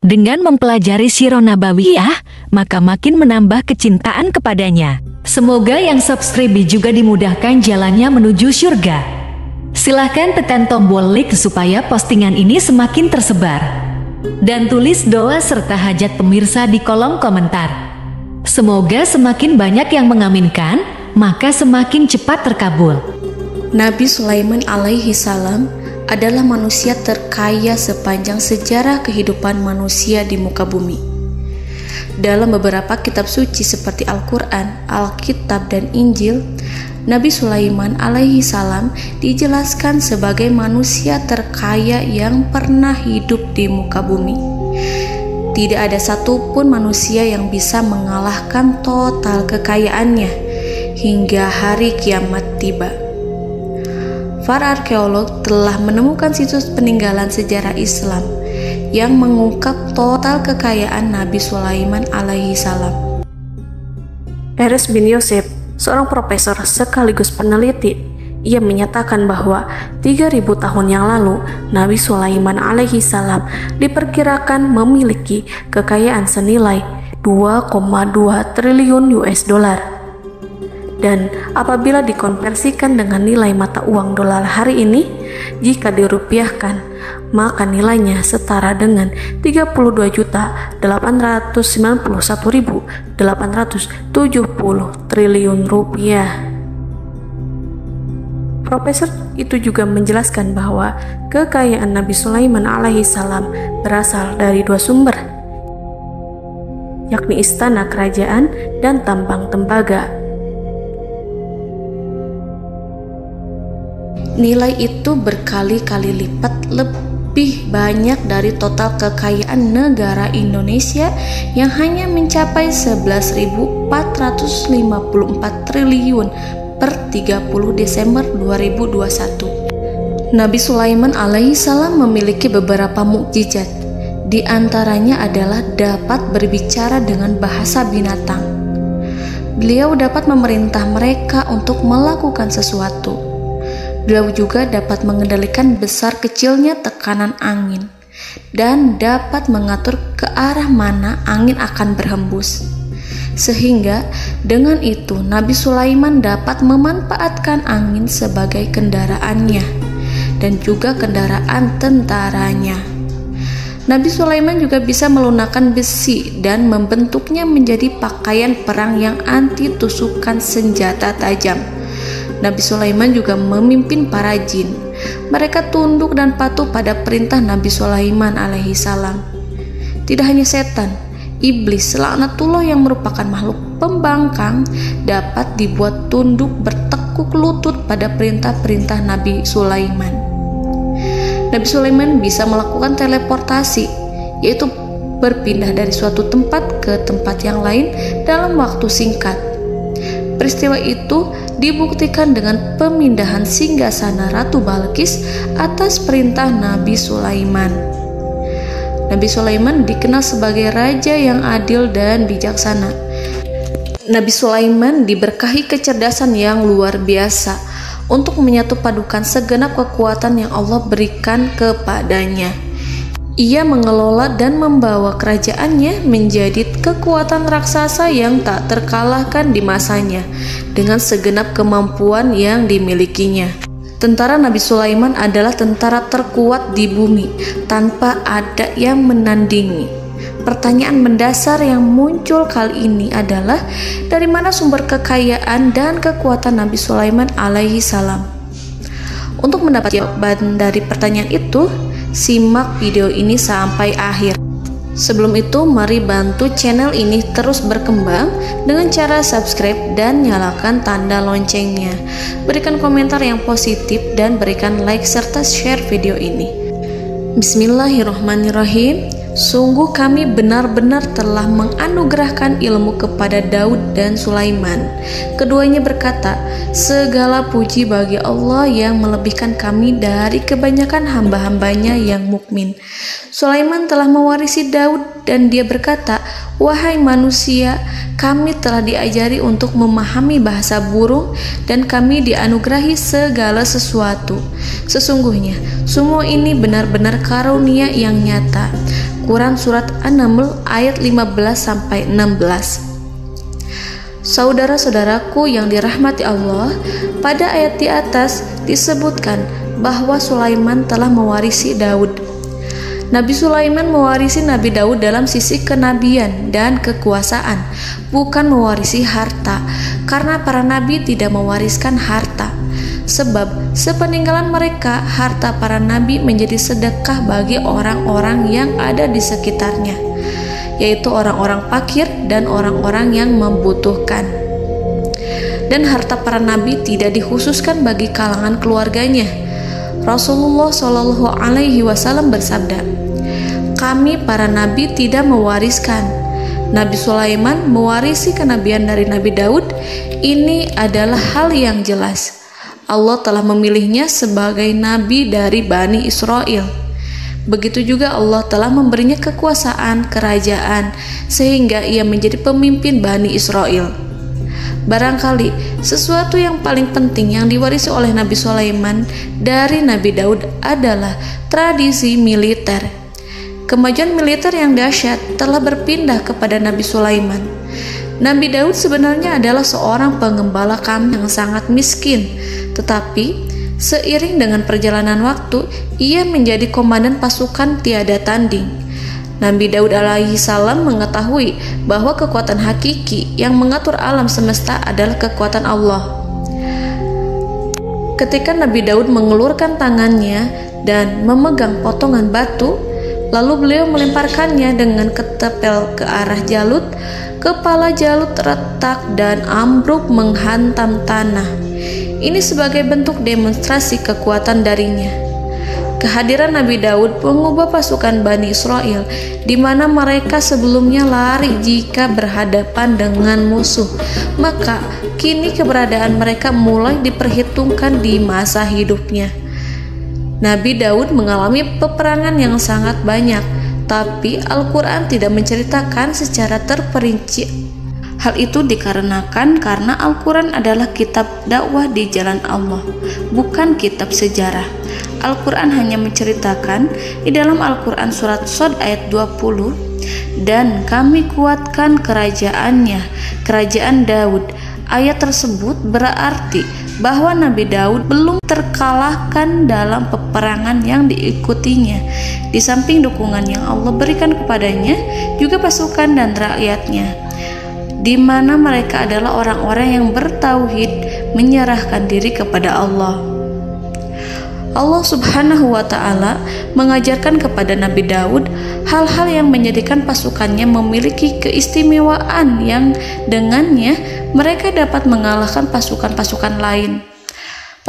Dengan mempelajari Sirah Nabawiyah, maka makin menambah kecintaan kepadanya. Semoga yang subscribe juga dimudahkan jalannya menuju surga. Silahkan tekan tombol like supaya postingan ini semakin tersebar. Dan tulis doa serta hajat pemirsa di kolom komentar. Semoga semakin banyak yang mengaminkan, maka semakin cepat terkabul. Nabi Sulaiman alaihi salam adalah manusia terkaya sepanjang sejarah kehidupan manusia di muka bumi. Dalam beberapa kitab suci seperti Al-Quran, Alkitab, dan Injil, Nabi Sulaiman alaihi salam dijelaskan sebagai manusia terkaya yang pernah hidup di muka bumi. Tidak ada satupun manusia yang bisa mengalahkan total kekayaannya hingga hari kiamat tiba. Para arkeolog telah menemukan situs peninggalan sejarah Islam yang mengungkap total kekayaan Nabi Sulaiman alaihi salam. Erez bin Yosef, seorang profesor sekaligus peneliti, ia menyatakan bahwa 3.000 tahun yang lalu Nabi Sulaiman alaihi salam diperkirakan memiliki kekayaan senilai 2,2 triliun US dollar. Dan apabila dikonversikan dengan nilai mata uang dolar hari ini, jika dirupiahkan, maka nilainya setara dengan 32.891.870 triliun rupiah. Profesor itu juga menjelaskan bahwa kekayaan Nabi Sulaiman alaihi salam berasal dari dua sumber, yakni istana kerajaan dan tambang tembaga. Nilai itu berkali-kali lipat lebih banyak dari total kekayaan negara Indonesia yang hanya mencapai 11.454 triliun per 30 Desember 2021. Nabi Sulaiman alaihi salam memiliki beberapa mukjizat. Di antaranya adalah dapat berbicara dengan bahasa binatang. Beliau dapat memerintah mereka untuk melakukan sesuatu. Beliau juga dapat mengendalikan besar kecilnya tekanan angin dan dapat mengatur ke arah mana angin akan berhembus. Sehingga dengan itu Nabi Sulaiman dapat memanfaatkan angin sebagai kendaraannya dan juga kendaraan tentaranya. Nabi Sulaiman juga bisa melunakkan besi dan membentuknya menjadi pakaian perang yang anti tusukan senjata tajam. Nabi Sulaiman juga memimpin para jin. Mereka tunduk dan patuh pada perintah Nabi Sulaiman alaihi salam. Tidak hanya setan, iblis laknatullah yang merupakan makhluk pembangkang dapat dibuat tunduk bertekuk lutut pada perintah-perintah Nabi Sulaiman. Nabi Sulaiman bisa melakukan teleportasi, yaitu berpindah dari suatu tempat ke tempat yang lain dalam waktu singkat. Peristiwa itu dibuktikan dengan pemindahan singgasana Ratu Balqis atas perintah Nabi Sulaiman. Nabi Sulaiman dikenal sebagai raja yang adil dan bijaksana. Nabi Sulaiman diberkahi kecerdasan yang luar biasa untuk menyatu padukan segenap kekuatan yang Allah berikan kepadanya. Ia mengelola dan membawa kerajaannya menjadi kekuatan raksasa yang tak terkalahkan di masanya dengan segenap kemampuan yang dimilikinya. Tentara Nabi Sulaiman adalah tentara terkuat di bumi tanpa ada yang menandingi. Pertanyaan mendasar yang muncul kali ini adalah dari mana sumber kekayaan dan kekuatan Nabi Sulaiman alaihi salam? Untuk mendapat jawaban dari pertanyaan itu, simak video ini sampai akhir. Sebelum itu, mari bantu channel ini terus berkembang dengan cara subscribe dan nyalakan tanda loncengnya. Berikan komentar yang positif dan berikan like serta share video ini. Bismillahirrahmanirrahim. Sungguh kami benar-benar telah menganugerahkan ilmu kepada Daud dan Sulaiman. Keduanya berkata, segala puji bagi Allah yang melebihkan kami dari kebanyakan hamba-hambanya yang mukmin. Sulaiman telah mewarisi Daud dan dia berkata, wahai manusia, kami telah diajari untuk memahami bahasa burung dan kami dianugerahi segala sesuatu. Sesungguhnya semua ini benar-benar karunia yang nyata. Quran Surat An-Naml ayat 15-16. Saudara-saudaraku yang dirahmati Allah, pada ayat di atas disebutkan bahwa Sulaiman telah mewarisi Daud. Nabi Sulaiman mewarisi Nabi Daud dalam sisi kenabian dan kekuasaan, bukan mewarisi harta, karena para nabi tidak mewariskan harta. Sebab sepeninggalan mereka, harta para nabi menjadi sedekah bagi orang-orang yang ada di sekitarnya, yaitu orang-orang fakir dan orang-orang yang membutuhkan. Dan harta para nabi tidak dikhususkan bagi kalangan keluarganya. Rasulullah Shallallahu Alaihi Wasallam bersabda, "Kami para nabi tidak mewariskan." Nabi Sulaiman mewarisi kenabian dari Nabi Daud. Ini adalah hal yang jelas. Allah telah memilihnya sebagai nabi dari Bani Israel. Begitu juga Allah telah memberinya kekuasaan kerajaan sehingga ia menjadi pemimpin Bani Israel. Barangkali sesuatu yang paling penting yang diwarisi oleh Nabi Sulaiman dari Nabi Daud adalah tradisi militer. Kemajuan militer yang dahsyat telah berpindah kepada Nabi Sulaiman. Nabi Daud sebenarnya adalah seorang pengembala kambing yang sangat miskin, tetapi seiring dengan perjalanan waktu, ia menjadi komandan pasukan tiada tanding. Nabi Daud alaihi salam mengetahui bahwa kekuatan hakiki yang mengatur alam semesta adalah kekuatan Allah. Ketika Nabi Daud mengelurkan tangannya dan memegang potongan batu, lalu beliau melemparkannya dengan ketepel ke arah Jalut, kepala Jalut retak dan ambruk menghantam tanah. Ini sebagai bentuk demonstrasi kekuatan darinya. Kehadiran Nabi Daud mengubah pasukan Bani Israel, di mana mereka sebelumnya lari jika berhadapan dengan musuh. Maka kini keberadaan mereka mulai diperhitungkan di masa hidupnya. Nabi Daud mengalami peperangan yang sangat banyak, tapi Al-Quran tidak menceritakan secara terperinci. Hal itu dikarenakan karena Al-Quran adalah kitab dakwah di jalan Allah, bukan kitab sejarah. Al-Quran hanya menceritakan di dalam Al-Quran surat Shad ayat 20, "Dan kami kuatkan kerajaannya, kerajaan Daud." Ayat tersebut berarti bahwa Nabi Daud belum terkalahkan dalam peperangan yang diikutinya. Di samping dukungan yang Allah berikan kepadanya, juga pasukan dan rakyatnya, di mana mereka adalah orang-orang yang bertauhid, menyerahkan diri kepada Allah. Allah Subhanahu wa Ta'ala mengajarkan kepada Nabi Daud hal-hal yang menjadikan pasukannya memiliki keistimewaan yang dengannya mereka dapat mengalahkan pasukan-pasukan lain,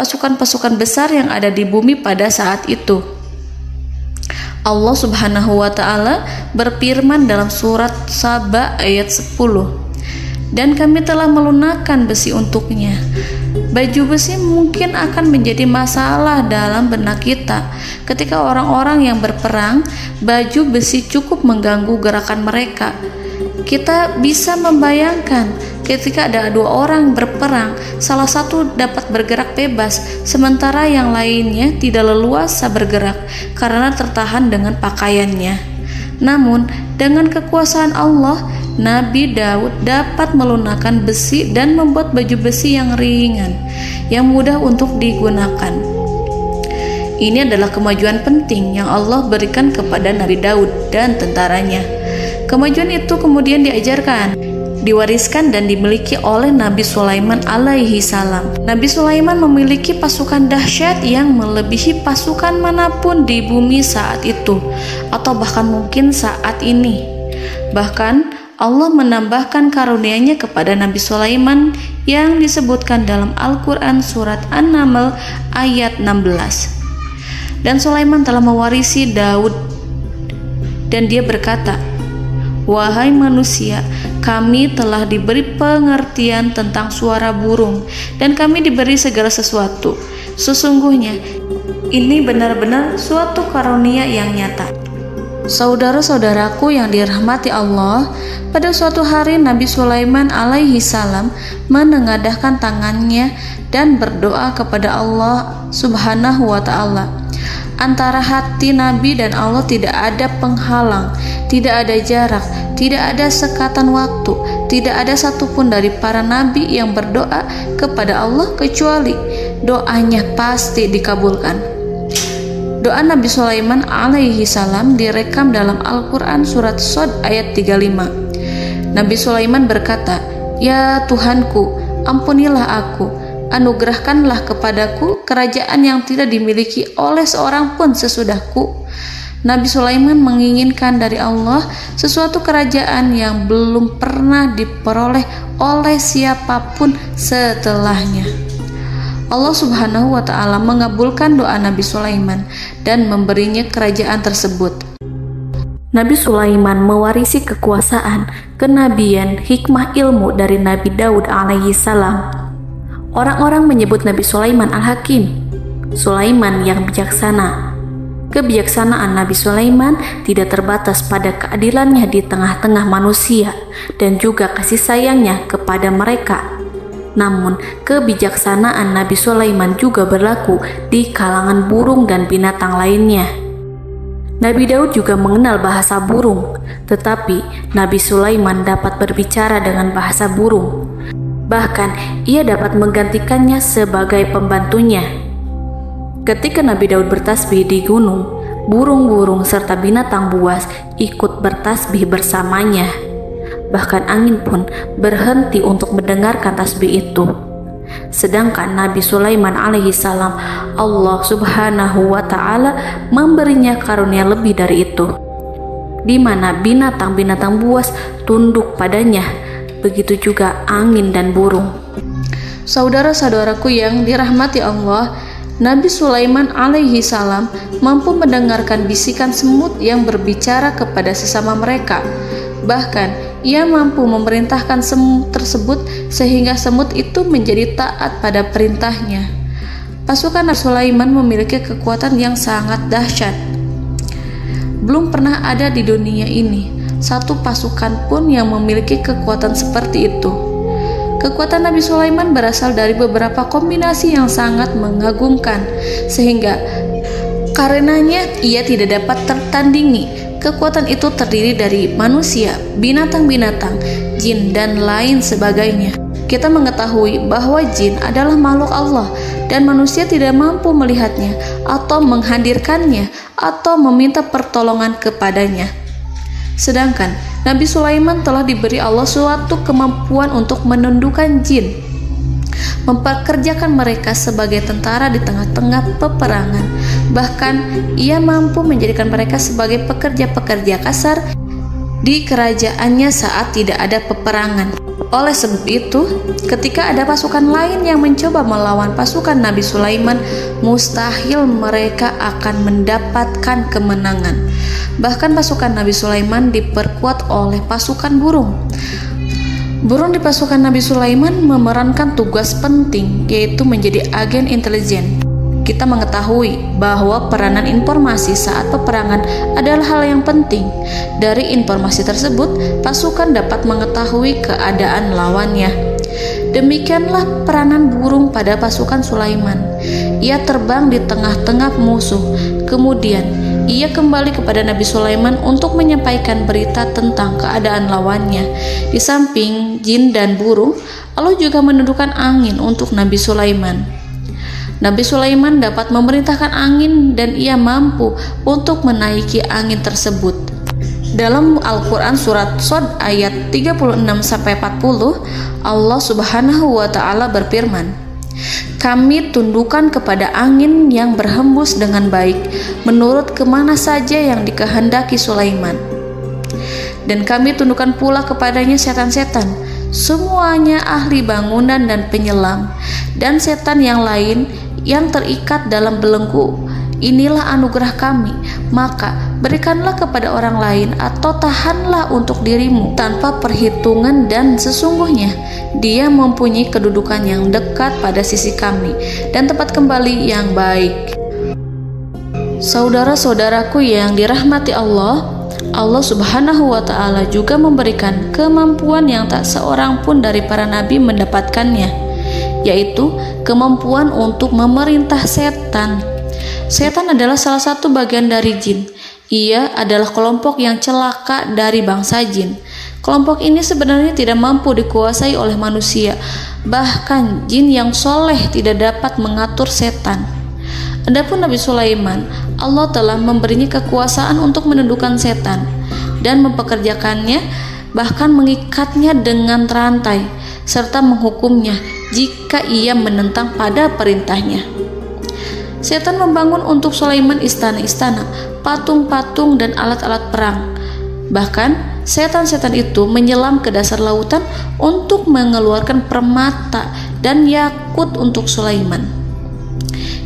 pasukan-pasukan besar yang ada di bumi pada saat itu. Allah Subhanahu wa Ta'ala berfirman dalam surat Saba ayat 10, "Dan kami telah melunakkan besi untuknya." Baju besi mungkin akan menjadi masalah dalam benak kita. Ketika orang-orang yang berperang, baju besi cukup mengganggu gerakan mereka. Kita bisa membayangkan ketika ada dua orang berperang, salah satu dapat bergerak bebas, sementara yang lainnya tidak leluasa bergerak karena tertahan dengan pakaiannya. Namun, dengan kekuasaan Allah, Nabi Daud dapat melunakkan besi dan membuat baju besi yang ringan, yang mudah untuk digunakan. Ini adalah kemajuan penting yang Allah berikan kepada Nabi Daud dan tentaranya. Kemajuan itu kemudian diajarkan, diwariskan dan dimiliki oleh Nabi Sulaiman alaihi salam. Nabi Sulaiman memiliki pasukan dahsyat yang melebihi pasukan manapun di bumi saat itu, atau bahkan mungkin saat ini. Bahkan Allah menambahkan karunia-Nya kepada Nabi Sulaiman yang disebutkan dalam Al-Quran surat An-Naml ayat 16. Dan Sulaiman telah mewarisi Daud, dan dia berkata, "Wahai manusia, kami telah diberi pengertian tentang suara burung, dan kami diberi segala sesuatu. Sesungguhnya ini benar-benar suatu karunia yang nyata." Saudara-saudaraku yang dirahmati Allah, pada suatu hari Nabi Sulaiman alaihi salam menengadahkan tangannya dan berdoa kepada Allah Subhanahu wa ta'ala. Antara hati Nabi dan Allah tidak ada penghalang, tidak ada jarak, tidak ada sekatan waktu, tidak ada satupun dari para nabi yang berdoa kepada Allah kecuali doanya pasti dikabulkan. Doa Nabi Sulaiman alaihi salam direkam dalam Al-Quran surat Shad ayat 35. Nabi Sulaiman berkata, "Ya Tuhanku, ampunilah aku, anugerahkanlah kepadaku kerajaan yang tidak dimiliki oleh seorang pun sesudahku." Nabi Sulaiman menginginkan dari Allah sesuatu kerajaan yang belum pernah diperoleh oleh siapapun setelahnya. Allah Subhanahu wa ta'ala mengabulkan doa Nabi Sulaiman dan memberinya kerajaan tersebut. Nabi Sulaiman mewarisi kekuasaan, kenabian, hikmah ilmu dari Nabi Daud alaihi salam. Orang-orang menyebut Nabi Sulaiman Al-Hakim, Sulaiman yang bijaksana. Kebijaksanaan Nabi Sulaiman tidak terbatas pada keadilannya di tengah-tengah manusia dan juga kasih sayangnya kepada mereka. Namun, kebijaksanaan Nabi Sulaiman juga berlaku di kalangan burung dan binatang lainnya. Nabi Daud juga mengenal bahasa burung, tetapi Nabi Sulaiman dapat berbicara dengan bahasa burung. Bahkan, ia dapat menggantikannya sebagai pembantunya. Ketika Nabi Daud bertasbih di gunung, burung-burung serta binatang buas ikut bertasbih bersamanya. Bahkan angin pun berhenti untuk mendengarkan tasbih itu. Sedangkan Nabi Sulaiman alaihi salam, Allah Subhanahu wa ta'ala memberinya karunia lebih dari itu, di mana binatang-binatang buas tunduk padanya, begitu juga angin dan burung. Saudara-saudaraku yang dirahmati Allah, Nabi Sulaiman alaihi salam mampu mendengarkan bisikan semut yang berbicara kepada sesama mereka. Bahkan ia mampu memerintahkan semut tersebut sehingga semut itu menjadi taat pada perintahnya. Pasukan Nabi Sulaiman memiliki kekuatan yang sangat dahsyat. Belum pernah ada di dunia ini satu pasukan pun yang memiliki kekuatan seperti itu. Kekuatan Nabi Sulaiman berasal dari beberapa kombinasi yang sangat mengagumkan, sehingga karenanya ia tidak dapat tertandingi. Kekuatan itu terdiri dari manusia, binatang-binatang, jin, dan lain sebagainya. Kita mengetahui bahwa jin adalah makhluk Allah dan manusia tidak mampu melihatnya atau menghadirkannya atau meminta pertolongan kepadanya. Sedangkan Nabi Sulaiman telah diberi Allah suatu kemampuan untuk menundukkan jin, memperkerjakan mereka sebagai tentara di tengah-tengah peperangan. Bahkan ia mampu menjadikan mereka sebagai pekerja-pekerja kasar di kerajaannya saat tidak ada peperangan. Oleh sebab itu, ketika ada pasukan lain yang mencoba melawan pasukan Nabi Sulaiman, mustahil mereka akan mendapatkan kemenangan. Bahkan pasukan Nabi Sulaiman diperkuat oleh pasukan burung. Burung di pasukan Nabi Sulaiman memerankan tugas penting, yaitu menjadi agen intelijen. Kita mengetahui bahwa peranan informasi saat peperangan adalah hal yang penting. Dari informasi tersebut, pasukan dapat mengetahui keadaan lawannya. Demikianlah peranan burung pada pasukan Sulaiman. Ia terbang di tengah-tengah musuh. Kemudian, ia kembali kepada Nabi Sulaiman untuk menyampaikan berita tentang keadaan lawannya. Di samping jin dan burung, Allah juga menundukkan angin untuk Nabi Sulaiman. Nabi Sulaiman dapat memerintahkan angin dan ia mampu untuk menaiki angin tersebut. Dalam Al-Quran surat Shad ayat 36-40, Allah Subhanahu wa ta'ala berfirman, "Kami tundukkan kepada angin yang berhembus dengan baik menurut kemana saja yang dikehendaki Sulaiman. Dan kami tundukkan pula kepadanya setan-setan, semuanya ahli bangunan dan penyelam, dan setan yang lain yang terikat dalam belenggu. Inilah anugerah kami, maka berikanlah kepada orang lain atau tahanlah untuk dirimu tanpa perhitungan, dan sesungguhnya dia mempunyai kedudukan yang dekat pada sisi kami dan tempat kembali yang baik." Saudara-saudaraku yang dirahmati Allah, Allah Subhanahu wa Ta'ala juga memberikan kemampuan yang tak seorang pun dari para nabi mendapatkannya, yaitu kemampuan untuk memerintah setan. Setan adalah salah satu bagian dari jin. Ia adalah kelompok yang celaka dari bangsa jin. Kelompok ini sebenarnya tidak mampu dikuasai oleh manusia. Bahkan jin yang soleh tidak dapat mengatur setan. Adapun Nabi Sulaiman, Allah telah memberinya kekuasaan untuk menundukkan setan dan mempekerjakannya, bahkan mengikatnya dengan rantai serta menghukumnya jika ia menentang pada perintahnya. Setan membangun untuk Sulaiman istana-istana, patung-patung dan alat-alat perang. Bahkan setan-setan itu menyelam ke dasar lautan untuk mengeluarkan permata dan yakut untuk Sulaiman.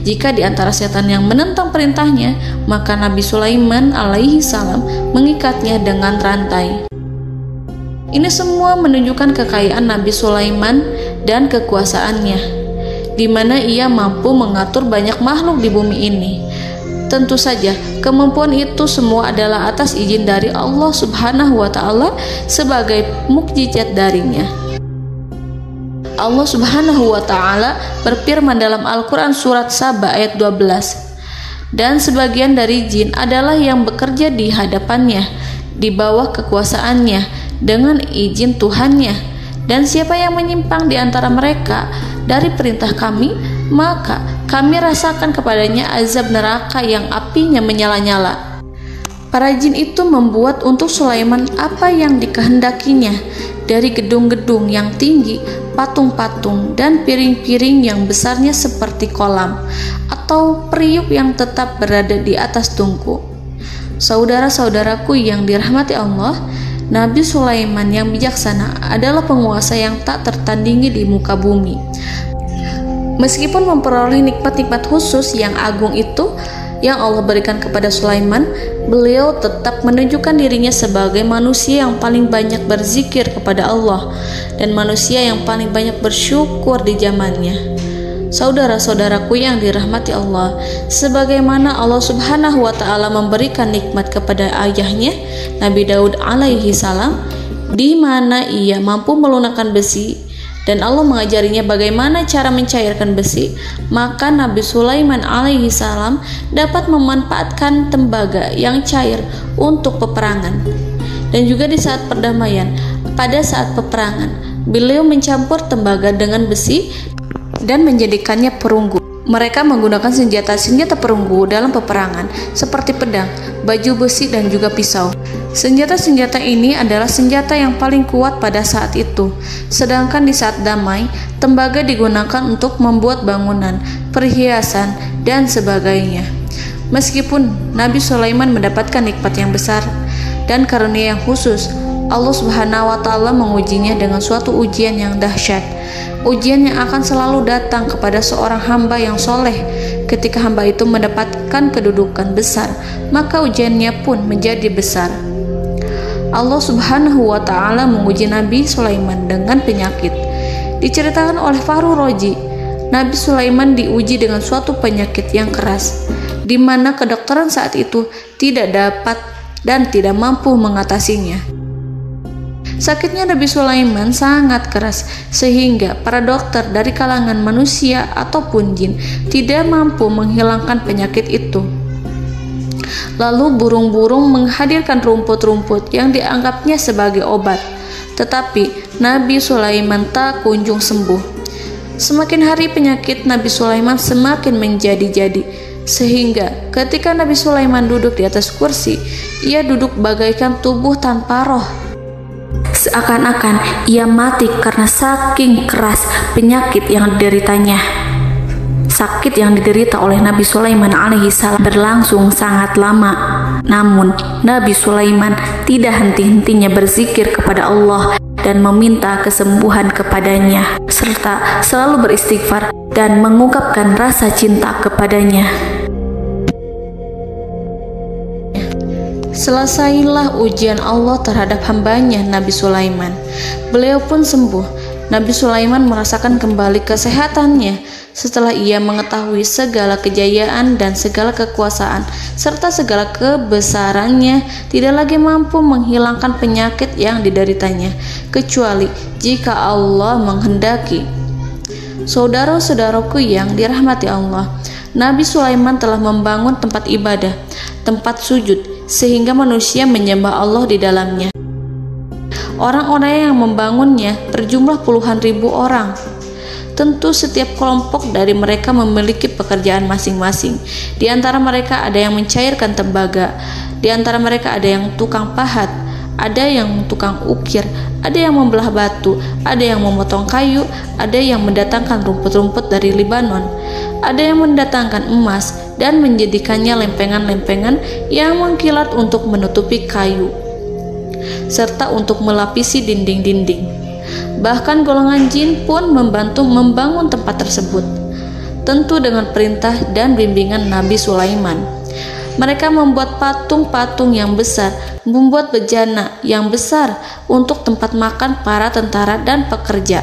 Jika di antara setan yang menentang perintahnya, maka Nabi Sulaiman alaihi salam mengikatnya dengan rantai. Ini semua menunjukkan kekayaan Nabi Sulaiman dan kekuasaannya, di mana ia mampu mengatur banyak makhluk di bumi ini. Tentu saja, kemampuan itu semua adalah atas izin dari Allah Subhanahu wa Ta'ala sebagai mukjizat darinya. Allah Subhanahu wa Ta'ala berfirman dalam Al-Quran surat Saba ayat 12, dan sebagian dari jin adalah yang bekerja di hadapannya di bawah kekuasaannya dengan izin Tuhannya, dan siapa yang menyimpang di antara mereka dari perintah kami, maka kami rasakan kepadanya azab neraka yang apinya menyala-nyala. Para jin itu membuat untuk Sulaiman apa yang dikehendakinya, dari gedung-gedung yang tinggi, patung-patung, dan piring-piring yang besarnya seperti kolam, atau periuk yang tetap berada di atas tungku. Saudara-saudaraku yang dirahmati Allah, Nabi Sulaiman yang bijaksana adalah penguasa yang tak tertandingi di muka bumi. Meskipun memperoleh nikmat-nikmat khusus yang agung itu yang Allah berikan kepada Sulaiman, beliau tetap menunjukkan dirinya sebagai manusia yang paling banyak berzikir kepada Allah dan manusia yang paling banyak bersyukur di zamannya. Saudara-saudaraku yang dirahmati Allah, sebagaimana Allah Subhanahu wa Ta'ala memberikan nikmat kepada ayahnya Nabi Daud alaihi salam, di mana ia mampu melunakkan besi, dan Allah mengajarinya bagaimana cara mencairkan besi, maka Nabi Sulaiman alaihi salam dapat memanfaatkan tembaga yang cair untuk peperangan. Dan juga di saat perdamaian, pada saat peperangan, beliau mencampur tembaga dengan besi dan menjadikannya perunggu. Mereka menggunakan senjata-senjata perunggu dalam peperangan seperti pedang, baju besi, dan juga pisau. Senjata-senjata ini adalah senjata yang paling kuat pada saat itu. Sedangkan di saat damai, tembaga digunakan untuk membuat bangunan, perhiasan, dan sebagainya. Meskipun Nabi Sulaiman mendapatkan nikmat yang besar dan karunia yang khusus, Allah Subhanahu wa Ta'ala mengujinya dengan suatu ujian yang dahsyat. Ujian yang akan selalu datang kepada seorang hamba yang soleh. Ketika hamba itu mendapatkan kedudukan besar, maka ujiannya pun menjadi besar. Allah Subhanahu wa Ta'ala menguji Nabi Sulaiman dengan penyakit. Diceritakan oleh Fahru Roji, Nabi Sulaiman diuji dengan suatu penyakit yang keras, di mana kedokteran saat itu tidak dapat dan tidak mampu mengatasinya. Sakitnya Nabi Sulaiman sangat keras sehingga para dokter dari kalangan manusia ataupun jin tidak mampu menghilangkan penyakit itu. Lalu burung-burung menghadirkan rumput-rumput yang dianggapnya sebagai obat, tetapi Nabi Sulaiman tak kunjung sembuh. Semakin hari penyakit Nabi Sulaiman semakin menjadi-jadi, sehingga ketika Nabi Sulaiman duduk di atas kursi, ia duduk bagaikan tubuh tanpa roh. Seakan-akan ia mati karena saking keras penyakit yang dideritanya. Sakit yang diderita oleh Nabi Sulaiman alaihi salam berlangsung sangat lama. Namun Nabi Sulaiman tidak henti-hentinya berzikir kepada Allah dan meminta kesembuhan kepadanya, serta selalu beristighfar dan mengungkapkan rasa cinta kepadanya. Selesailah ujian Allah terhadap hambanya Nabi Sulaiman. Beliau pun sembuh Nabi Sulaiman merasakan kembali kesehatannya setelah ia mengetahui segala kejayaan dan segala kekuasaan serta segala kebesarannya tidak lagi mampu menghilangkan penyakit yang dideritanya kecuali jika Allah menghendaki. Saudara-saudaraku yang dirahmati Allah, Nabi Sulaiman telah membangun tempat ibadah, tempat sujud, sehingga manusia menyembah Allah di dalamnya. Orang-orang yang membangunnya berjumlah puluhan ribu orang. Tentu setiap kelompok dari mereka memiliki pekerjaan masing-masing. Di antara mereka ada yang mencairkan tembaga, di antara mereka ada yang tukang pahat, ada yang tukang ukir, ada yang membelah batu, ada yang memotong kayu, ada yang mendatangkan rumput-rumput dari Libanon, ada yang mendatangkan emas dan menjadikannya lempengan-lempengan yang mengkilat untuk menutupi kayu serta untuk melapisi dinding-dinding. Bahkan golongan jin pun membantu membangun tempat tersebut, tentu dengan perintah dan bimbingan Nabi Sulaiman. Mereka membuat patung-patung yang besar, membuat bejana yang besar untuk tempat makan para tentara dan pekerja,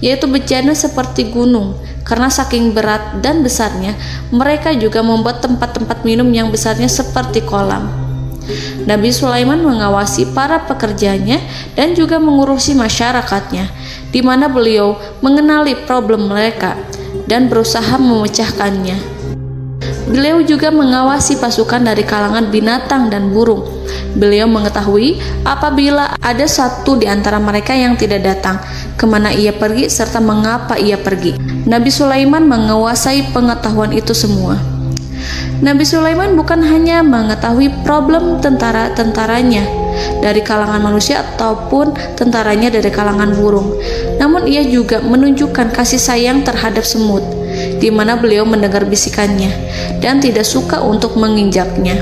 yaitu bejana seperti gunung. Karena saking berat dan besarnya, mereka juga membuat tempat-tempat minum yang besarnya seperti kolam. Nabi Sulaiman mengawasi para pekerjanya dan juga mengurusi masyarakatnya, di mana beliau mengenali problem mereka dan berusaha memecahkannya. Beliau juga mengawasi pasukan dari kalangan binatang dan burung. Beliau mengetahui apabila ada satu di antara mereka yang tidak datang, kemana ia pergi serta mengapa ia pergi. Nabi Sulaiman menguasai pengetahuan itu semua. Nabi Sulaiman bukan hanya mengetahui problem tentara-tentaranya dari kalangan manusia ataupun tentaranya dari kalangan burung, namun ia juga menunjukkan kasih sayang terhadap semut, di mana beliau mendengar bisikannya dan tidak suka untuk menginjaknya.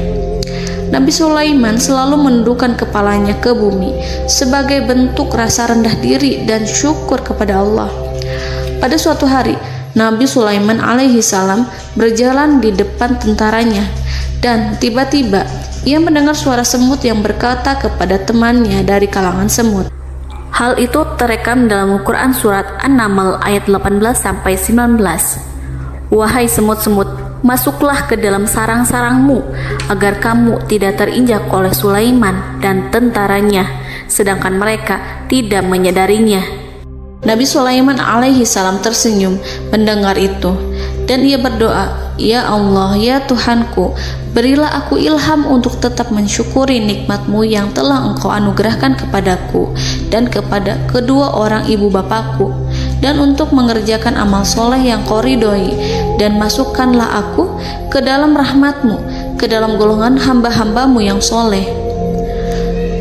Nabi Sulaiman selalu menundukkan kepalanya ke bumi sebagai bentuk rasa rendah diri dan syukur kepada Allah. Pada suatu hari, Nabi Sulaiman alaihi salam berjalan di depan tentaranya dan tiba-tiba ia mendengar suara semut yang berkata kepada temannya dari kalangan semut. Hal itu terekam dalam Al-Quran surat An-Naml ayat 18-19. Wahai semut-semut, masuklah ke dalam sarang-sarangmu agar kamu tidak terinjak oleh Sulaiman dan tentaranya, sedangkan mereka tidak menyadarinya. Nabi Sulaiman alaihi salam tersenyum mendengar itu dan ia berdoa, "Ya Allah, ya Tuhanku, berilah aku ilham untuk tetap mensyukuri nikmat-Mu yang telah Engkau anugerahkan kepadaku dan kepada kedua orang ibu bapakku, dan untuk mengerjakan amal soleh yang Kau ridhoi, dan masukkanlah aku ke dalam rahmat-Mu, ke dalam golongan hamba-hamba-Mu yang soleh."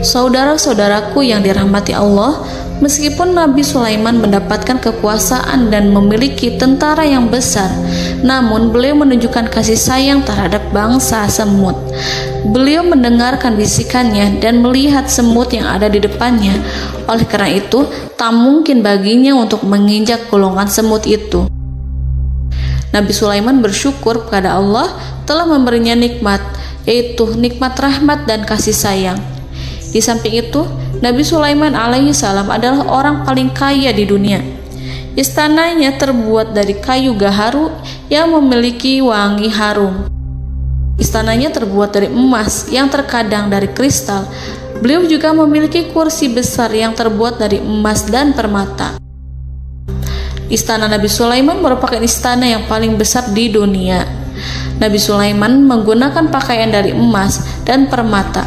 Saudara-saudaraku yang dirahmati Allah, meskipun Nabi Sulaiman mendapatkan kekuasaan dan memiliki tentara yang besar, namun beliau menunjukkan kasih sayang terhadap bangsa semut. Beliau mendengarkan bisikannya dan melihat semut yang ada di depannya. Oleh karena itu, tak mungkin baginya untuk menginjak golongan semut itu. Nabi Sulaiman bersyukur kepada Allah telah memberinya nikmat, yaitu nikmat rahmat dan kasih sayang. Di samping itu, Nabi Sulaiman alaihi salam adalah orang paling kaya di dunia. Istananya terbuat dari kayu gaharu yang memiliki wangi harum. Istananya terbuat dari emas yang terkadang dari kristal. Beliau juga memiliki kursi besar yang terbuat dari emas dan permata. Istana Nabi Sulaiman merupakan istana yang paling besar di dunia. Nabi Sulaiman menggunakan pakaian dari emas dan permata.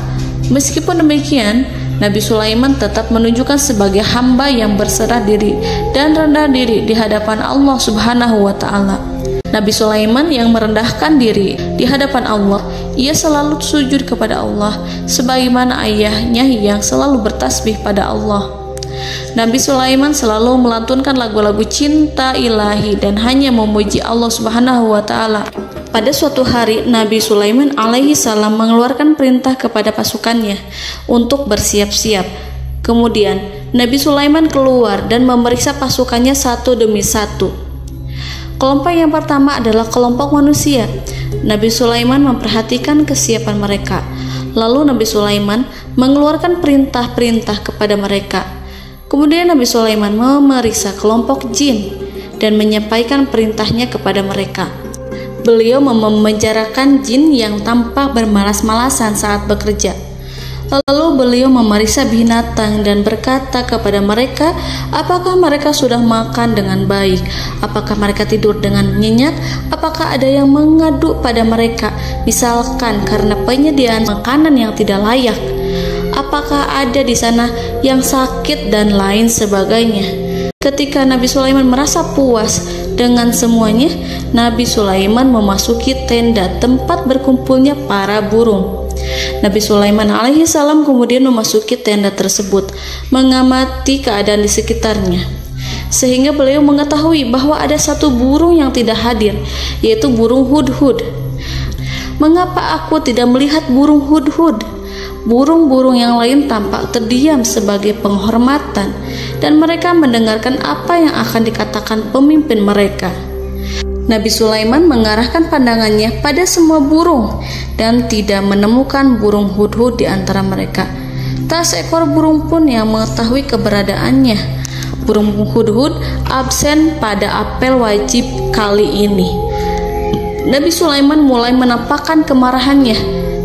Meskipun demikian, Nabi Sulaiman tetap menunjukkan sebagai hamba yang berserah diri dan rendah diri di hadapan Allah Subhanahu wa Ta'ala. Nabi Sulaiman yang merendahkan diri di hadapan Allah, ia selalu sujud kepada Allah, sebagaimana ayahnya yang selalu bertasbih pada Allah. Nabi Sulaiman selalu melantunkan lagu-lagu cinta ilahi dan hanya memuji Allah Subhanahu wa Ta'ala. Pada suatu hari, Nabi Sulaiman alaihi salam mengeluarkan perintah kepada pasukannya untuk bersiap-siap. Kemudian, Nabi Sulaiman keluar dan memeriksa pasukannya satu demi satu. Kelompok yang pertama adalah kelompok manusia. Nabi Sulaiman memperhatikan kesiapan mereka. Lalu Nabi Sulaiman mengeluarkan perintah-perintah kepada mereka. Kemudian Nabi Sulaiman memeriksa kelompok jin dan menyampaikan perintahnya kepada mereka. Beliau memenjarakan jin yang tampak bermalas-malasan saat bekerja. Lalu beliau memeriksa binatang dan berkata kepada mereka, apakah mereka sudah makan dengan baik? Apakah mereka tidur dengan nyenyak? Apakah ada yang mengadu pada mereka, misalkan karena penyediaan makanan yang tidak layak? Apakah ada di sana yang sakit dan lain sebagainya? Ketika Nabi Sulaiman merasa puas dengan semuanya, Nabi Sulaiman memasuki tenda tempat berkumpulnya para burung. Nabi Sulaiman alaihi salam kemudian memasuki tenda tersebut, mengamati keadaan di sekitarnya, sehingga beliau mengetahui bahwa ada satu burung yang tidak hadir, yaitu burung hudhud. Mengapa aku tidak melihat burung hudhud? Burung-burung yang lain tampak terdiam sebagai penghormatan, dan mereka mendengarkan apa yang akan dikatakan pemimpin mereka. Nabi Sulaiman mengarahkan pandangannya pada semua burung dan tidak menemukan burung hudhud di antara mereka. Tak seekor burung pun yang mengetahui keberadaannya. Burung hudhud absen pada apel wajib kali ini. Nabi Sulaiman mulai menampakkan kemarahannya.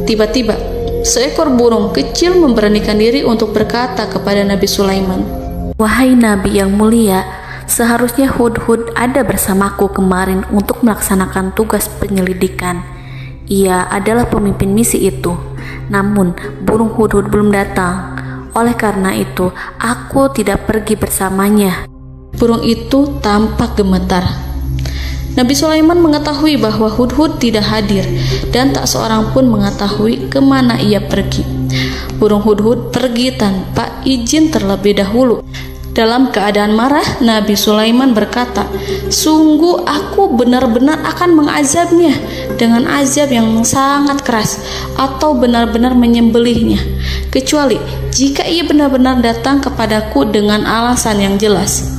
Tiba-tiba, seekor burung kecil memberanikan diri untuk berkata kepada Nabi Sulaiman, "Wahai Nabi yang mulia, seharusnya hudhud ada bersamaku kemarin untuk melaksanakan tugas penyelidikan. Ia adalah pemimpin misi itu. Namun, burung hudhud belum datang. Oleh karena itu, aku tidak pergi bersamanya." Burung itu tampak gemetar. Nabi Sulaiman mengetahui bahwa hudhud tidak hadir dan tak seorang pun mengetahui kemana ia pergi. Burung hudhud pergi tanpa izin terlebih dahulu. Dalam keadaan marah, Nabi Sulaiman berkata, "Sungguh aku benar-benar akan mengazabnya dengan azab yang sangat keras atau benar-benar menyembelihnya, kecuali jika ia benar-benar datang kepadaku dengan alasan yang jelas."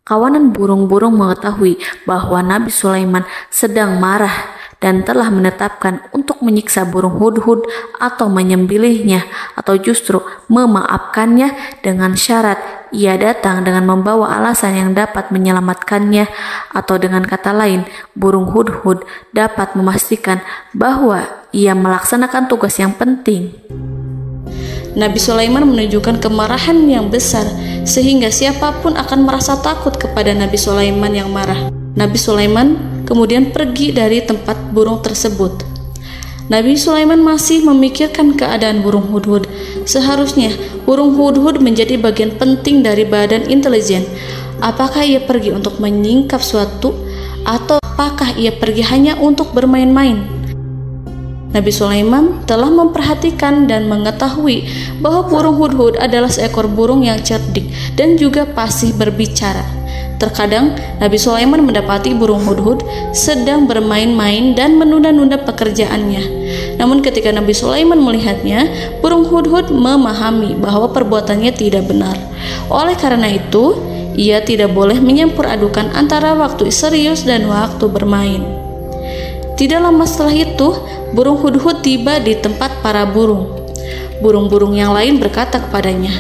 Kawanan burung-burung mengetahui bahwa Nabi Sulaiman sedang marah dan telah menetapkan untuk menyiksa burung hudhud atau menyembelihnya atau justru memaafkannya dengan syarat ia datang dengan membawa alasan yang dapat menyelamatkannya, atau dengan kata lain, burung hudhud dapat memastikan bahwa ia melaksanakan tugas yang penting. Nabi Sulaiman menunjukkan kemarahan yang besar sehingga siapapun akan merasa takut kepada Nabi Sulaiman yang marah. Nabi Sulaiman kemudian pergi dari tempat burung tersebut. Nabi Sulaiman masih memikirkan keadaan burung hudhud. Seharusnya burung hudhud menjadi bagian penting dari badan intelijen. Apakah ia pergi untuk menyingkap suatu, atau apakah ia pergi hanya untuk bermain-main? Nabi Sulaiman telah memperhatikan dan mengetahui bahwa burung hudhud adalah seekor burung yang cerdik dan juga fasih berbicara. Terkadang Nabi Sulaiman mendapati burung hudhud sedang bermain-main dan menunda-nunda pekerjaannya. Namun ketika Nabi Sulaiman melihatnya, burung hudhud memahami bahwa perbuatannya tidak benar. Oleh karena itu, ia tidak boleh menyampur adukan antara waktu serius dan waktu bermain. Tidak lama setelah itu, burung hudhud tiba di tempat para burung. Burung-burung yang lain berkata kepadanya,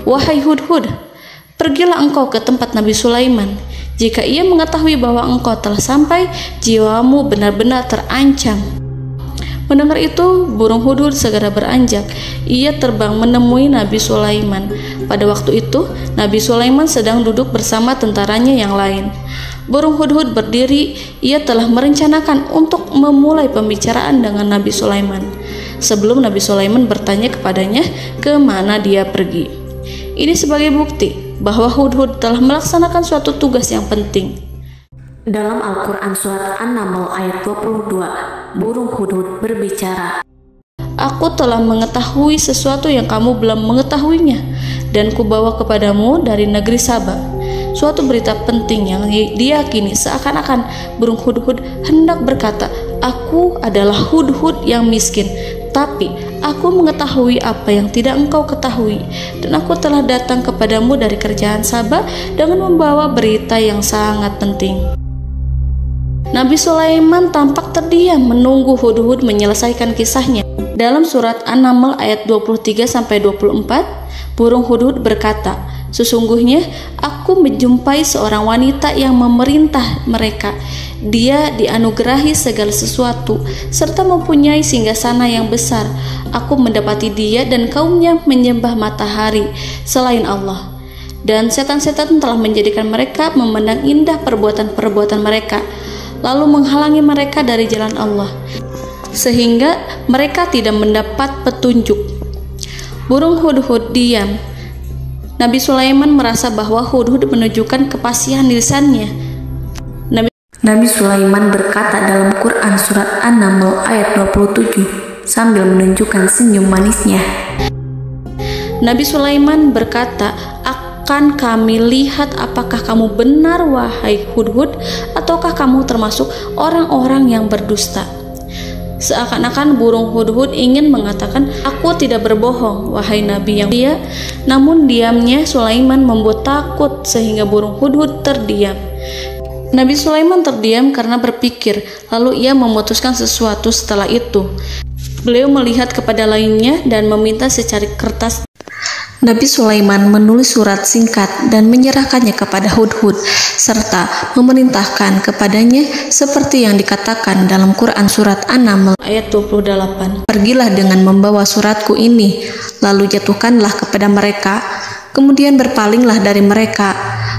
"Wahai hudhud, pergilah engkau ke tempat Nabi Sulaiman. Jika ia mengetahui bahwa engkau telah sampai, jiwamu benar-benar terancam." Mendengar itu, burung hudhud segera beranjak. Ia terbang menemui Nabi Sulaiman. Pada waktu itu, Nabi Sulaiman sedang duduk bersama tentaranya yang lain. Burung hudhud berdiri. Ia telah merencanakan untuk memulai pembicaraan dengan Nabi Sulaiman sebelum Nabi Sulaiman bertanya kepadanya kemana dia pergi. Ini sebagai bukti bahwa hudhud telah melaksanakan suatu tugas yang penting. Dalam Al-Quran Surat An-Naml ayat 22, burung hudhud berbicara, "Aku telah mengetahui sesuatu yang kamu belum mengetahuinya, dan kubawa kepadamu dari negeri Saba suatu berita penting yang diyakini seakan-akan burung hudhud hendak berkata, 'Aku adalah hudhud yang miskin, tapi aku mengetahui apa yang tidak engkau ketahui, dan aku telah datang kepadamu dari kerajaan Saba dengan membawa berita yang sangat penting.'" Nabi Sulaiman tampak terdiam menunggu hudhud menyelesaikan kisahnya. Dalam surat An-Naml ayat 23-24, burung hudhud berkata, Sesungguhnya aku menjumpai seorang wanita yang memerintah mereka. Dia dianugerahi segala sesuatu serta mempunyai singgasana yang besar. Aku mendapati dia dan kaumnya menyembah matahari selain Allah. Dan setan-setan telah menjadikan mereka memandang indah perbuatan-perbuatan mereka, lalu menghalangi mereka dari jalan Allah, sehingga mereka tidak mendapat petunjuk. Burung hudhud diam. Nabi Sulaiman merasa bahwa hudhud menunjukkan kepasihan lisannya. Nabi Sulaiman berkata dalam Quran surat An-Naml ayat 27 sambil menunjukkan senyum manisnya. Nabi Sulaiman berkata, "Akan kami lihat apakah kamu benar wahai hudhud, ataukah kamu termasuk orang-orang yang berdusta." Seakan-akan burung hudhud ingin mengatakan, "Aku tidak berbohong, wahai Nabi yang mulia." Namun diamnya Sulaiman membuat takut sehingga burung hudhud terdiam. Nabi Sulaiman terdiam karena berpikir, lalu ia memutuskan sesuatu setelah itu. Beliau melihat kepada lainnya dan meminta secari kertas. Nabi Sulaiman menulis surat singkat dan menyerahkannya kepada hudhud serta memerintahkan kepadanya seperti yang dikatakan dalam Quran surat An-Naml ayat 28. "Pergilah dengan membawa suratku ini, lalu jatuhkanlah kepada mereka, kemudian berpalinglah dari mereka,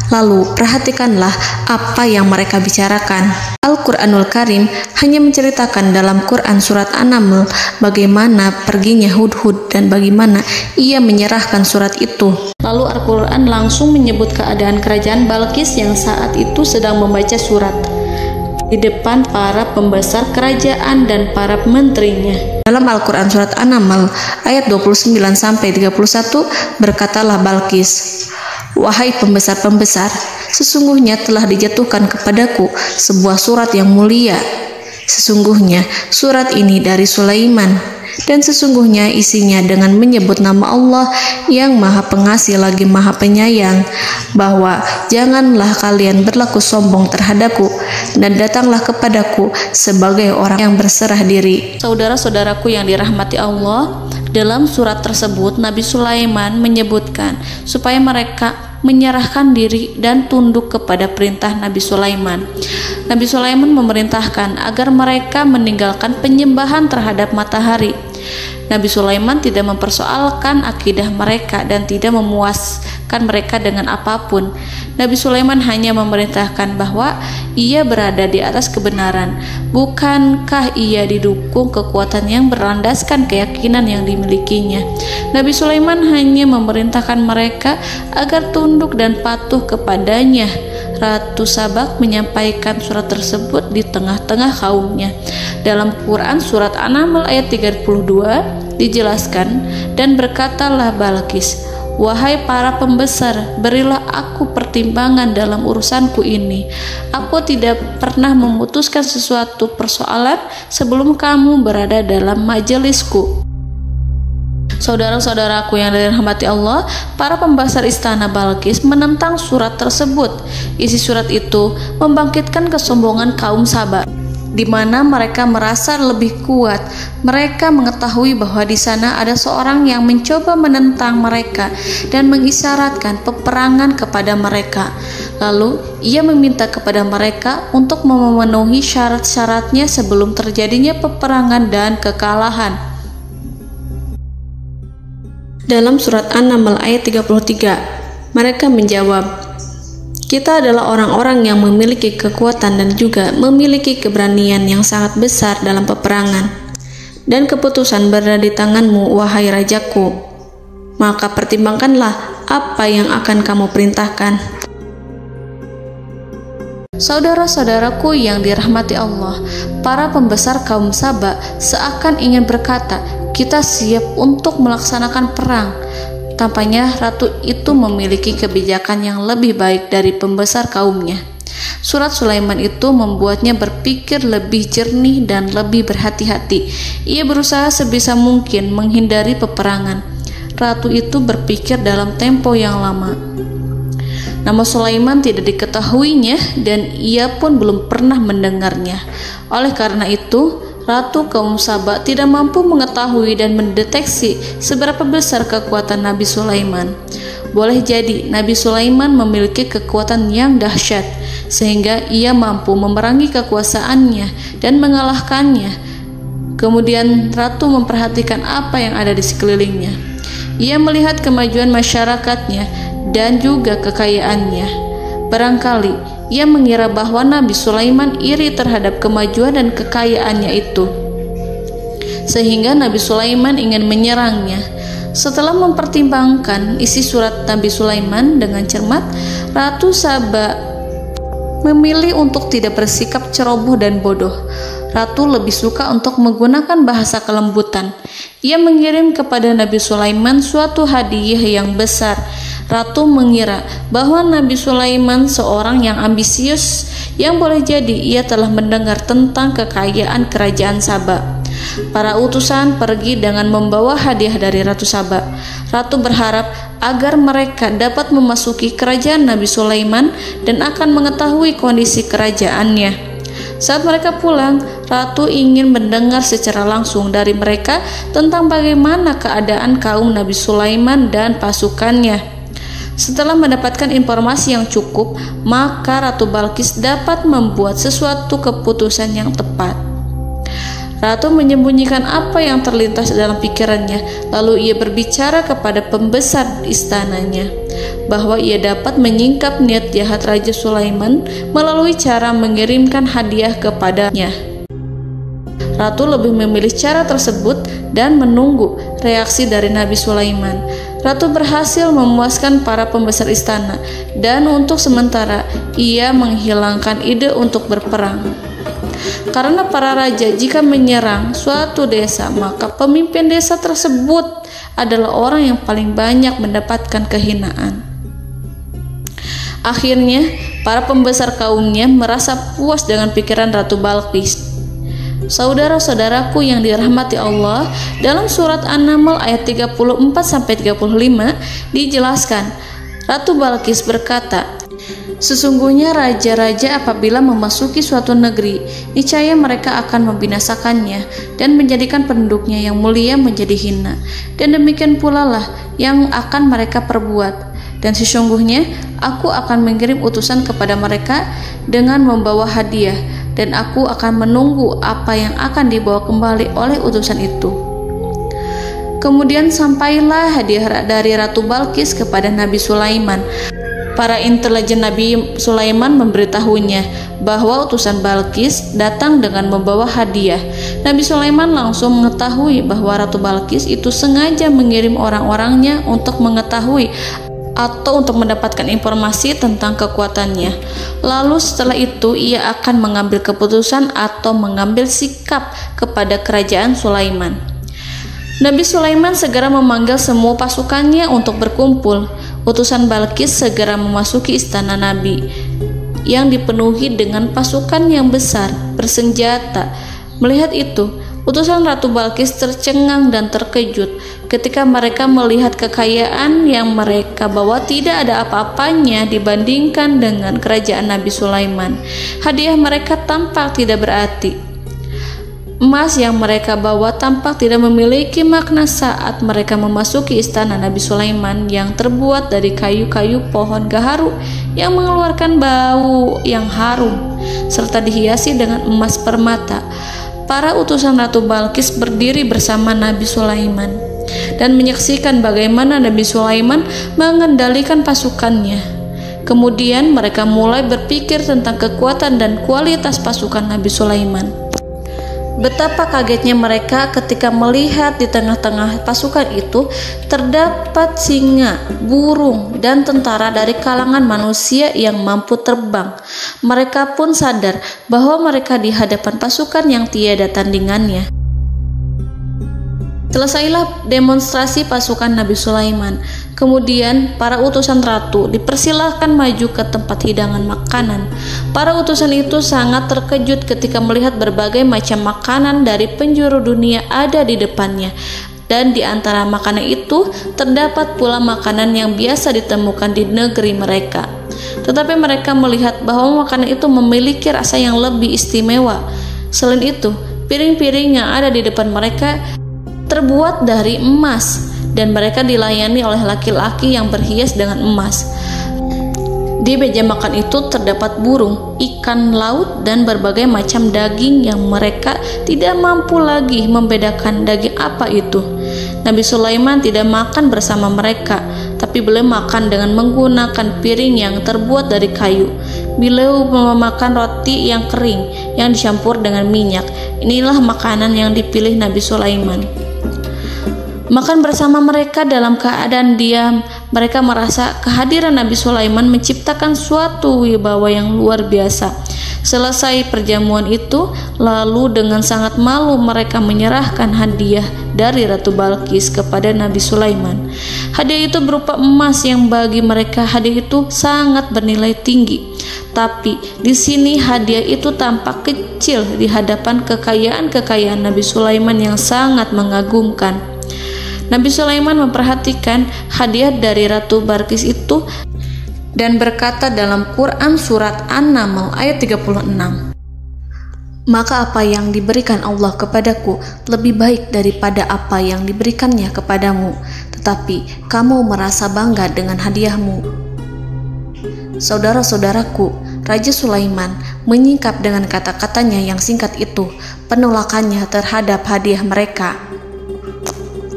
lalu perhatikanlah apa yang mereka bicarakan." Al-Quranul Karim hanya menceritakan dalam Quran surat An-Naml bagaimana perginya hudhud dan bagaimana ia menyerahkan surat itu. Lalu Al-Quran langsung menyebut keadaan kerajaan Balqis yang saat itu sedang membaca surat di depan para pembesar kerajaan dan para menterinya. Dalam Al-Quran surat An-Naml ayat 29-31 berkatalah Balqis, "Wahai pembesar-pembesar, sesungguhnya telah dijatuhkan kepadaku sebuah surat yang mulia. Sesungguhnya surat ini dari Sulaiman, dan sesungguhnya isinya dengan menyebut nama Allah yang Maha Pengasih lagi Maha Penyayang, bahwa janganlah kalian berlaku sombong terhadapku, dan datanglah kepadaku sebagai orang yang berserah diri." Saudara-saudaraku yang dirahmati Allah, dalam surat tersebut Nabi Sulaiman menyebutkan supaya mereka menyerahkan diri dan tunduk kepada perintah Nabi Sulaiman. Nabi Sulaiman memerintahkan agar mereka meninggalkan penyembahan terhadap matahari. Nabi Sulaiman tidak mempersoalkan akidah mereka dan tidak memuaskan mereka dengan apapun. Nabi Sulaiman hanya memerintahkan bahwa ia berada di atas kebenaran. Bukankah ia didukung kekuatan yang berlandaskan keyakinan yang dimilikinya? Nabi Sulaiman hanya memerintahkan mereka agar tunduk dan patuh kepadanya. Ratu Sabak menyampaikan surat tersebut di tengah-tengah kaumnya. Dalam Quran surat An-Naml ayat 32 dijelaskan, "Dan berkatalah Balqis, wahai para pembesar, berilah aku pertimbangan dalam urusanku ini. Aku tidak pernah memutuskan sesuatu persoalan sebelum kamu berada dalam majelisku." Saudara-saudaraku yang dirahmati Allah, para pembesar istana Balqis menentang surat tersebut. Isi surat itu membangkitkan kesombongan kaum Sabak, di mana mereka merasa lebih kuat. Mereka mengetahui bahwa di sana ada seorang yang mencoba menentang mereka dan mengisyaratkan peperangan kepada mereka. Lalu ia meminta kepada mereka untuk memenuhi syarat-syaratnya sebelum terjadinya peperangan dan kekalahan. Dalam surat An-Naml ayat 33, mereka menjawab, "Kita adalah orang-orang yang memiliki kekuatan dan juga memiliki keberanian yang sangat besar dalam peperangan. Dan keputusan berada di tanganmu, wahai rajaku. Maka pertimbangkanlah apa yang akan kamu perintahkan." Saudara-saudaraku yang dirahmati Allah, para pembesar kaum Sabak seakan ingin berkata, "Kita siap untuk melaksanakan perang." Tampaknya ratu itu memiliki kebijakan yang lebih baik dari pembesar kaumnya. Surat Sulaiman itu membuatnya berpikir lebih jernih dan lebih berhati-hati. Ia berusaha sebisa mungkin menghindari peperangan. Ratu itu berpikir dalam tempo yang lama. Nama Sulaiman tidak diketahuinya dan ia pun belum pernah mendengarnya. Oleh karena itu, Ratu kaum Sabak tidak mampu mengetahui dan mendeteksi seberapa besar kekuatan Nabi Sulaiman. boleh jadi Nabi Sulaiman memiliki kekuatan yang dahsyat sehingga ia mampu memerangi kekuasaannya dan mengalahkannya. Kemudian ratu memperhatikan apa yang ada di sekelilingnya. Ia melihat kemajuan masyarakatnya dan juga kekayaannya. Barangkali ia mengira bahwa Nabi Sulaiman iri terhadap kemajuan dan kekayaannya itu, sehingga Nabi Sulaiman ingin menyerangnya. Setelah mempertimbangkan isi surat Nabi Sulaiman dengan cermat, Ratu Saba memilih untuk tidak bersikap ceroboh dan bodoh. Ratu lebih suka untuk menggunakan bahasa kelembutan. Ia mengirim kepada Nabi Sulaiman suatu hadiah yang besar. Ratu mengira bahwa Nabi Sulaiman seorang yang ambisius, yang boleh jadi ia telah mendengar tentang kekayaan kerajaan Saba. Para utusan pergi dengan membawa hadiah dari Ratu Saba. Ratu berharap agar mereka dapat memasuki kerajaan Nabi Sulaiman dan akan mengetahui kondisi kerajaannya. Saat mereka pulang, Ratu ingin mendengar secara langsung dari mereka tentang bagaimana keadaan kaum Nabi Sulaiman dan pasukannya. Setelah mendapatkan informasi yang cukup, maka Ratu Balqis dapat membuat sesuatu keputusan yang tepat. Ratu menyembunyikan apa yang terlintas dalam pikirannya, lalu ia berbicara kepada pembesar istananya bahwa ia dapat menyingkap niat jahat Raja Sulaiman melalui cara mengirimkan hadiah kepadanya. Ratu lebih memilih cara tersebut dan menunggu reaksi dari Nabi Sulaiman. Ratu berhasil memuaskan para pembesar istana, dan untuk sementara ia menghilangkan ide untuk berperang. Karena para raja jika menyerang suatu desa, maka pemimpin desa tersebut adalah orang yang paling banyak mendapatkan kehinaan. Akhirnya, para pembesar kaumnya merasa puas dengan pikiran Ratu Balqis. Saudara-saudaraku yang dirahmati Allah, dalam surat An-Naml ayat 34-35 dijelaskan, Ratu Balqis berkata, "Sesungguhnya raja-raja apabila memasuki suatu negeri, niscaya mereka akan membinasakannya dan menjadikan penduduknya yang mulia menjadi hina. Dan demikian pula lah yang akan mereka perbuat. Dan sesungguhnya aku akan mengirim utusan kepada mereka dengan membawa hadiah, dan aku akan menunggu apa yang akan dibawa kembali oleh utusan itu." Kemudian sampailah hadiah dari Ratu Balqis kepada Nabi Sulaiman. Para intelijen Nabi Sulaiman memberitahunya bahwa utusan Balqis datang dengan membawa hadiah. Nabi Sulaiman langsung mengetahui bahwa Ratu Balqis itu sengaja mengirim orang-orangnya untuk mengetahui atau untuk mendapatkan informasi tentang kekuatannya. Lalu setelah itu ia akan mengambil keputusan atau mengambil sikap kepada kerajaan Sulaiman. Nabi Sulaiman segera memanggil semua pasukannya untuk berkumpul. Utusan Balqis segera memasuki istana Nabi yang dipenuhi dengan pasukan yang besar bersenjata. Melihat itu, utusan Ratu Balqis tercengang dan terkejut ketika mereka melihat kekayaan yang mereka bawa tidak ada apa-apanya dibandingkan dengan kerajaan Nabi Sulaiman. Hadiah mereka tampak tidak berarti. Emas yang mereka bawa tampak tidak memiliki makna saat mereka memasuki istana Nabi Sulaiman yang terbuat dari kayu-kayu pohon gaharu yang mengeluarkan bau yang harum serta dihiasi dengan emas permata. Para utusan Ratu Balqis berdiri bersama Nabi Sulaiman dan menyaksikan bagaimana Nabi Sulaiman mengendalikan pasukannya. Kemudian mereka mulai berpikir tentang kekuatan dan kualitas pasukan Nabi Sulaiman. Betapa kagetnya mereka ketika melihat di tengah-tengah pasukan itu terdapat singa, burung, dan tentara dari kalangan manusia yang mampu terbang. Mereka pun sadar bahwa mereka di hadapan pasukan yang tiada tandingannya. Selesailah demonstrasi pasukan Nabi Sulaiman. Kemudian para utusan ratu dipersilahkan maju ke tempat hidangan makanan. Para utusan itu sangat terkejut ketika melihat berbagai macam makanan dari penjuru dunia ada di depannya. Dan di antara makanan itu terdapat pula makanan yang biasa ditemukan di negeri mereka. Tetapi mereka melihat bahwa makanan itu memiliki rasa yang lebih istimewa. Selain itu, piring-piring yang ada di depan mereka terbuat dari emas dan mereka dilayani oleh laki-laki yang berhias dengan emas. Di meja makan itu terdapat burung, ikan laut, dan berbagai macam daging yang mereka tidak mampu lagi membedakan daging apa itu. Nabi Sulaiman tidak makan bersama mereka, tapi beliau makan dengan menggunakan piring yang terbuat dari kayu. Beliau memakan roti yang kering yang dicampur dengan minyak. Inilah makanan yang dipilih Nabi Sulaiman. Makan bersama mereka dalam keadaan diam, mereka merasa kehadiran Nabi Sulaiman menciptakan suatu wibawa yang luar biasa. Selesai perjamuan itu, lalu dengan sangat malu mereka menyerahkan hadiah dari Ratu Balqis kepada Nabi Sulaiman. Hadiah itu berupa emas yang bagi mereka hadiah itu sangat bernilai tinggi. Tapi di sini hadiah itu tampak kecil di hadapan kekayaan Nabi Sulaiman yang sangat mengagumkan. Nabi Sulaiman memperhatikan hadiah dari Ratu Balqis itu dan berkata dalam Quran surat An-Naml ayat 36, "Maka apa yang diberikan Allah kepadaku lebih baik daripada apa yang diberikannya kepadamu, tetapi kamu merasa bangga dengan hadiahmu." Saudara-saudaraku, Raja Sulaiman menyingkap dengan kata-katanya yang singkat itu penolakannya terhadap hadiah mereka.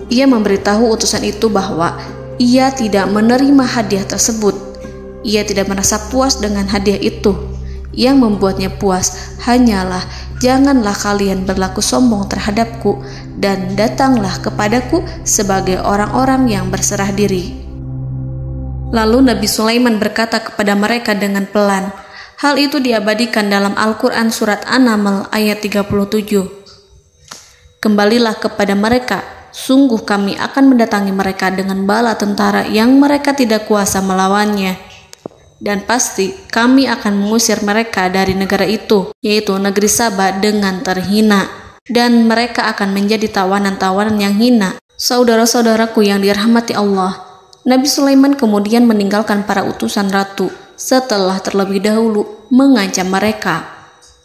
Ia memberitahu utusan itu bahwa ia tidak menerima hadiah tersebut. Ia tidak merasa puas dengan hadiah itu. Yang membuatnya puas hanyalah, janganlah kalian berlaku sombong terhadapku dan datanglah kepadaku sebagai orang-orang yang berserah diri. Lalu Nabi Sulaiman berkata kepada mereka dengan pelan. Hal itu diabadikan dalam Al-Quran surat An-Naml ayat 37. "Kembalilah kepada mereka, sungguh kami akan mendatangi mereka dengan bala tentara yang mereka tidak kuasa melawannya. Dan pasti kami akan mengusir mereka dari negara itu, yaitu negeri Saba, dengan terhina. Dan mereka akan menjadi tawanan-tawanan yang hina." Saudara-saudaraku yang dirahmati Allah, Nabi Sulaiman kemudian meninggalkan para utusan ratu setelah terlebih dahulu mengancam mereka.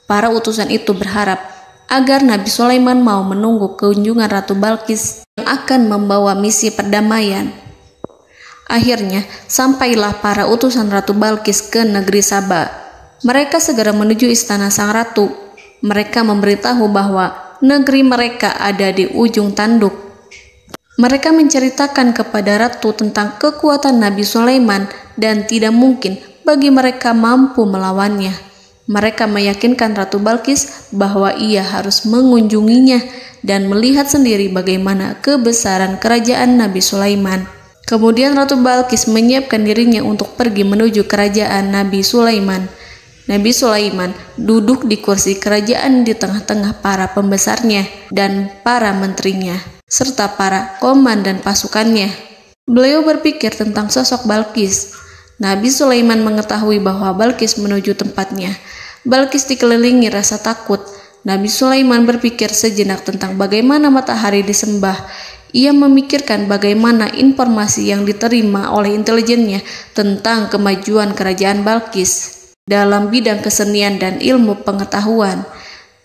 Para utusan itu berharap agar Nabi Sulaiman mau menunggu kunjungan Ratu Balqis yang akan membawa misi perdamaian. Akhirnya, sampailah para utusan Ratu Balqis ke negeri Saba. Mereka segera menuju istana sang ratu. Mereka memberitahu bahwa negeri mereka ada di ujung tanduk. Mereka menceritakan kepada ratu tentang kekuatan Nabi Sulaiman dan tidak mungkin bagi mereka mampu melawannya. Mereka meyakinkan Ratu Balqis bahwa ia harus mengunjunginya dan melihat sendiri bagaimana kebesaran kerajaan Nabi Sulaiman. Kemudian Ratu Balqis menyiapkan dirinya untuk pergi menuju kerajaan Nabi Sulaiman. Nabi Sulaiman duduk di kursi kerajaan di tengah-tengah para pembesarnya dan para menterinya, serta para komandan pasukannya. Beliau berpikir tentang sosok Balqis. Nabi Sulaiman mengetahui bahwa Balqis menuju tempatnya. Balqis dikelilingi rasa takut. Nabi Sulaiman berpikir sejenak tentang bagaimana matahari disembah. Ia memikirkan bagaimana informasi yang diterima oleh intelijennya tentang kemajuan kerajaan Balqis dalam bidang kesenian dan ilmu pengetahuan.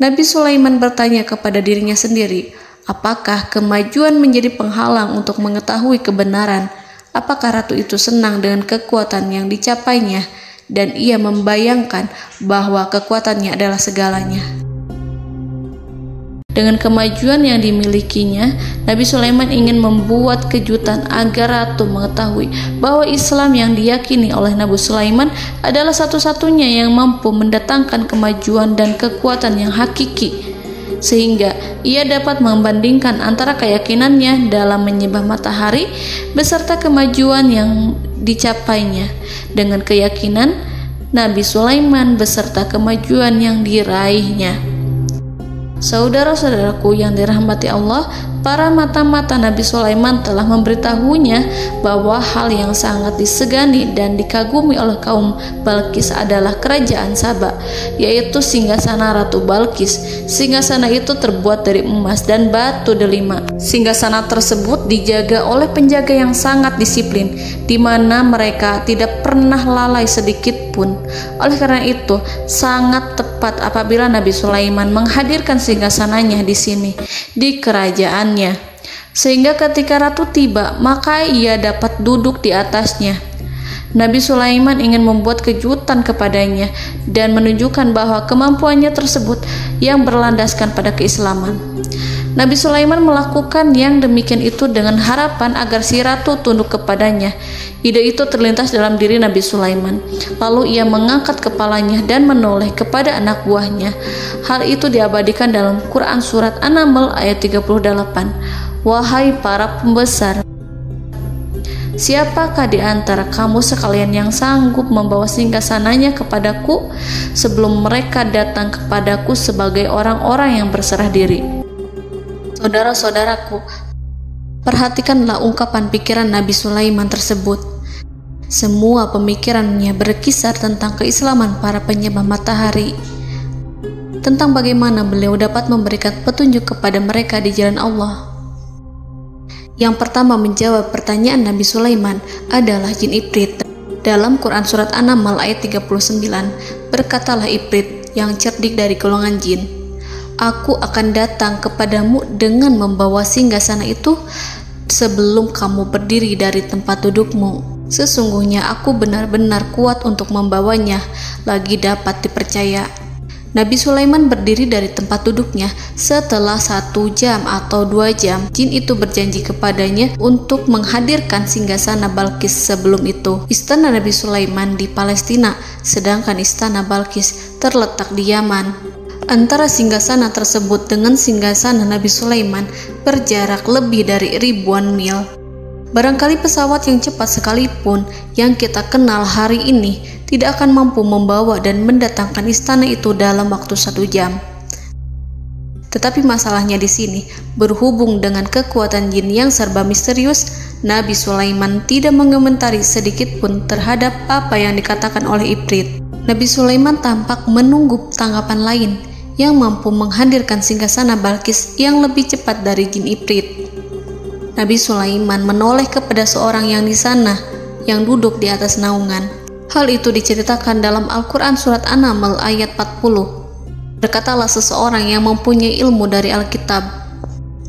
Nabi Sulaiman bertanya kepada dirinya sendiri, apakah kemajuan menjadi penghalang untuk mengetahui kebenaran? Apakah ratu itu senang dengan kekuatan yang dicapainya? Dan ia membayangkan bahwa kekuatannya adalah segalanya. Dengan kemajuan yang dimilikinya, Nabi Sulaiman ingin membuat kejutan agar ratu mengetahui bahwa Islam yang diyakini oleh Nabi Sulaiman adalah satu-satunya yang mampu mendatangkan kemajuan dan kekuatan yang hakiki, sehingga ia dapat membandingkan antara keyakinannya dalam menyembah matahari beserta kemajuan yang dicapainya dengan keyakinan Nabi Sulaiman beserta kemajuan yang diraihnya. Saudara-saudaraku yang dirahmati Allah, para mata-mata Nabi Sulaiman telah memberitahunya bahwa hal yang sangat disegani dan dikagumi oleh kaum Balqis adalah kerajaan Saba, yaitu singgasana Ratu Balqis. Singgasana itu terbuat dari emas dan batu delima. Singgasana tersebut dijaga oleh penjaga yang sangat disiplin, di mana mereka tidak pernah lalai sedikit pun. Oleh karena itu, sangat tepat apabila Nabi Sulaiman menghadirkan singgasananya di sini, di kerajaannya. sehingga ketika ratu tiba, maka ia dapat duduk di atasnya. Nabi Sulaiman ingin membuat kejutan kepadanya dan menunjukkan bahwa kemampuannya tersebut yang berlandaskan pada keislaman. Nabi Sulaiman melakukan yang demikian itu dengan harapan agar si ratu tunduk kepadanya. Ide itu terlintas dalam diri Nabi Sulaiman. Lalu ia mengangkat kepalanya dan menoleh kepada anak buahnya. Hal itu diabadikan dalam Quran Surat An-Naml ayat 38. Wahai para pembesar, siapakah di antara kamu sekalian yang sanggup membawa singgasananya kepadaku sebelum mereka datang kepadaku sebagai orang-orang yang berserah diri? Saudara-saudaraku, perhatikanlah ungkapan pikiran Nabi Sulaiman tersebut. Semua pemikirannya berkisar tentang keislaman para penyembah matahari, tentang bagaimana beliau dapat memberikan petunjuk kepada mereka di jalan Allah. Yang pertama menjawab pertanyaan Nabi Sulaiman adalah jin Ifrit. Dalam Quran Surat An-Naml ayat 39, berkatalah Ifrit yang cerdik dari golongan jin, "Aku akan datang kepadamu dengan membawa singgasana itu sebelum kamu berdiri dari tempat dudukmu. Sesungguhnya aku benar-benar kuat untuk membawanya, lagi dapat dipercaya." Nabi Sulaiman berdiri dari tempat duduknya. Setelah 1 jam atau 2 jam, jin itu berjanji kepadanya untuk menghadirkan singgasana Balkis. Sebelum itu, istana Nabi Sulaiman di Palestina, sedangkan istana Balkis terletak di Yaman. Antara singgasana tersebut dengan singgasana Nabi Sulaiman berjarak lebih dari ribuan mil. Barangkali pesawat yang cepat sekalipun yang kita kenal hari ini tidak akan mampu membawa dan mendatangkan istana itu dalam waktu 1 jam. Tetapi masalahnya di sini, berhubung dengan kekuatan jin yang serba misterius, Nabi Sulaiman tidak mengomentari sedikit pun terhadap apa yang dikatakan oleh Ifrit. Nabi Sulaiman tampak menunggu tanggapan lain yang mampu menghadirkan singgasana Balkis yang lebih cepat dari jin Ifrit. Nabi Sulaiman menoleh kepada seorang yang di sana, yang duduk di atas naungan. Hal itu diceritakan dalam Al-Quran Surat An-Naml ayat 40. Berkatalah seseorang yang mempunyai ilmu dari Alkitab,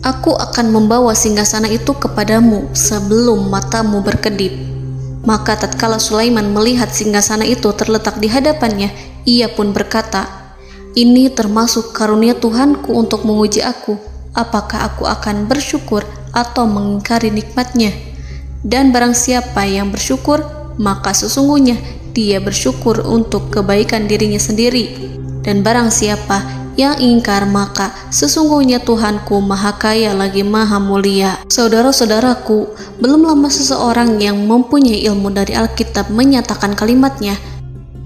"Aku akan membawa singgasana itu kepadamu sebelum matamu berkedip." Maka tatkala Sulaiman melihat singgasana itu terletak di hadapannya, ia pun berkata, "Ini termasuk karunia Tuhanku untuk menguji aku. Apakah aku akan bersyukur atau mengingkari nikmatnya? Dan barang siapa yang bersyukur, maka sesungguhnya dia bersyukur untuk kebaikan dirinya sendiri. Dan barang siapa yang ingkar, maka sesungguhnya Tuhanku maha kaya lagi maha mulia." Saudara-saudaraku, belum lama seseorang yang mempunyai ilmu dari Alkitab menyatakan kalimatnya,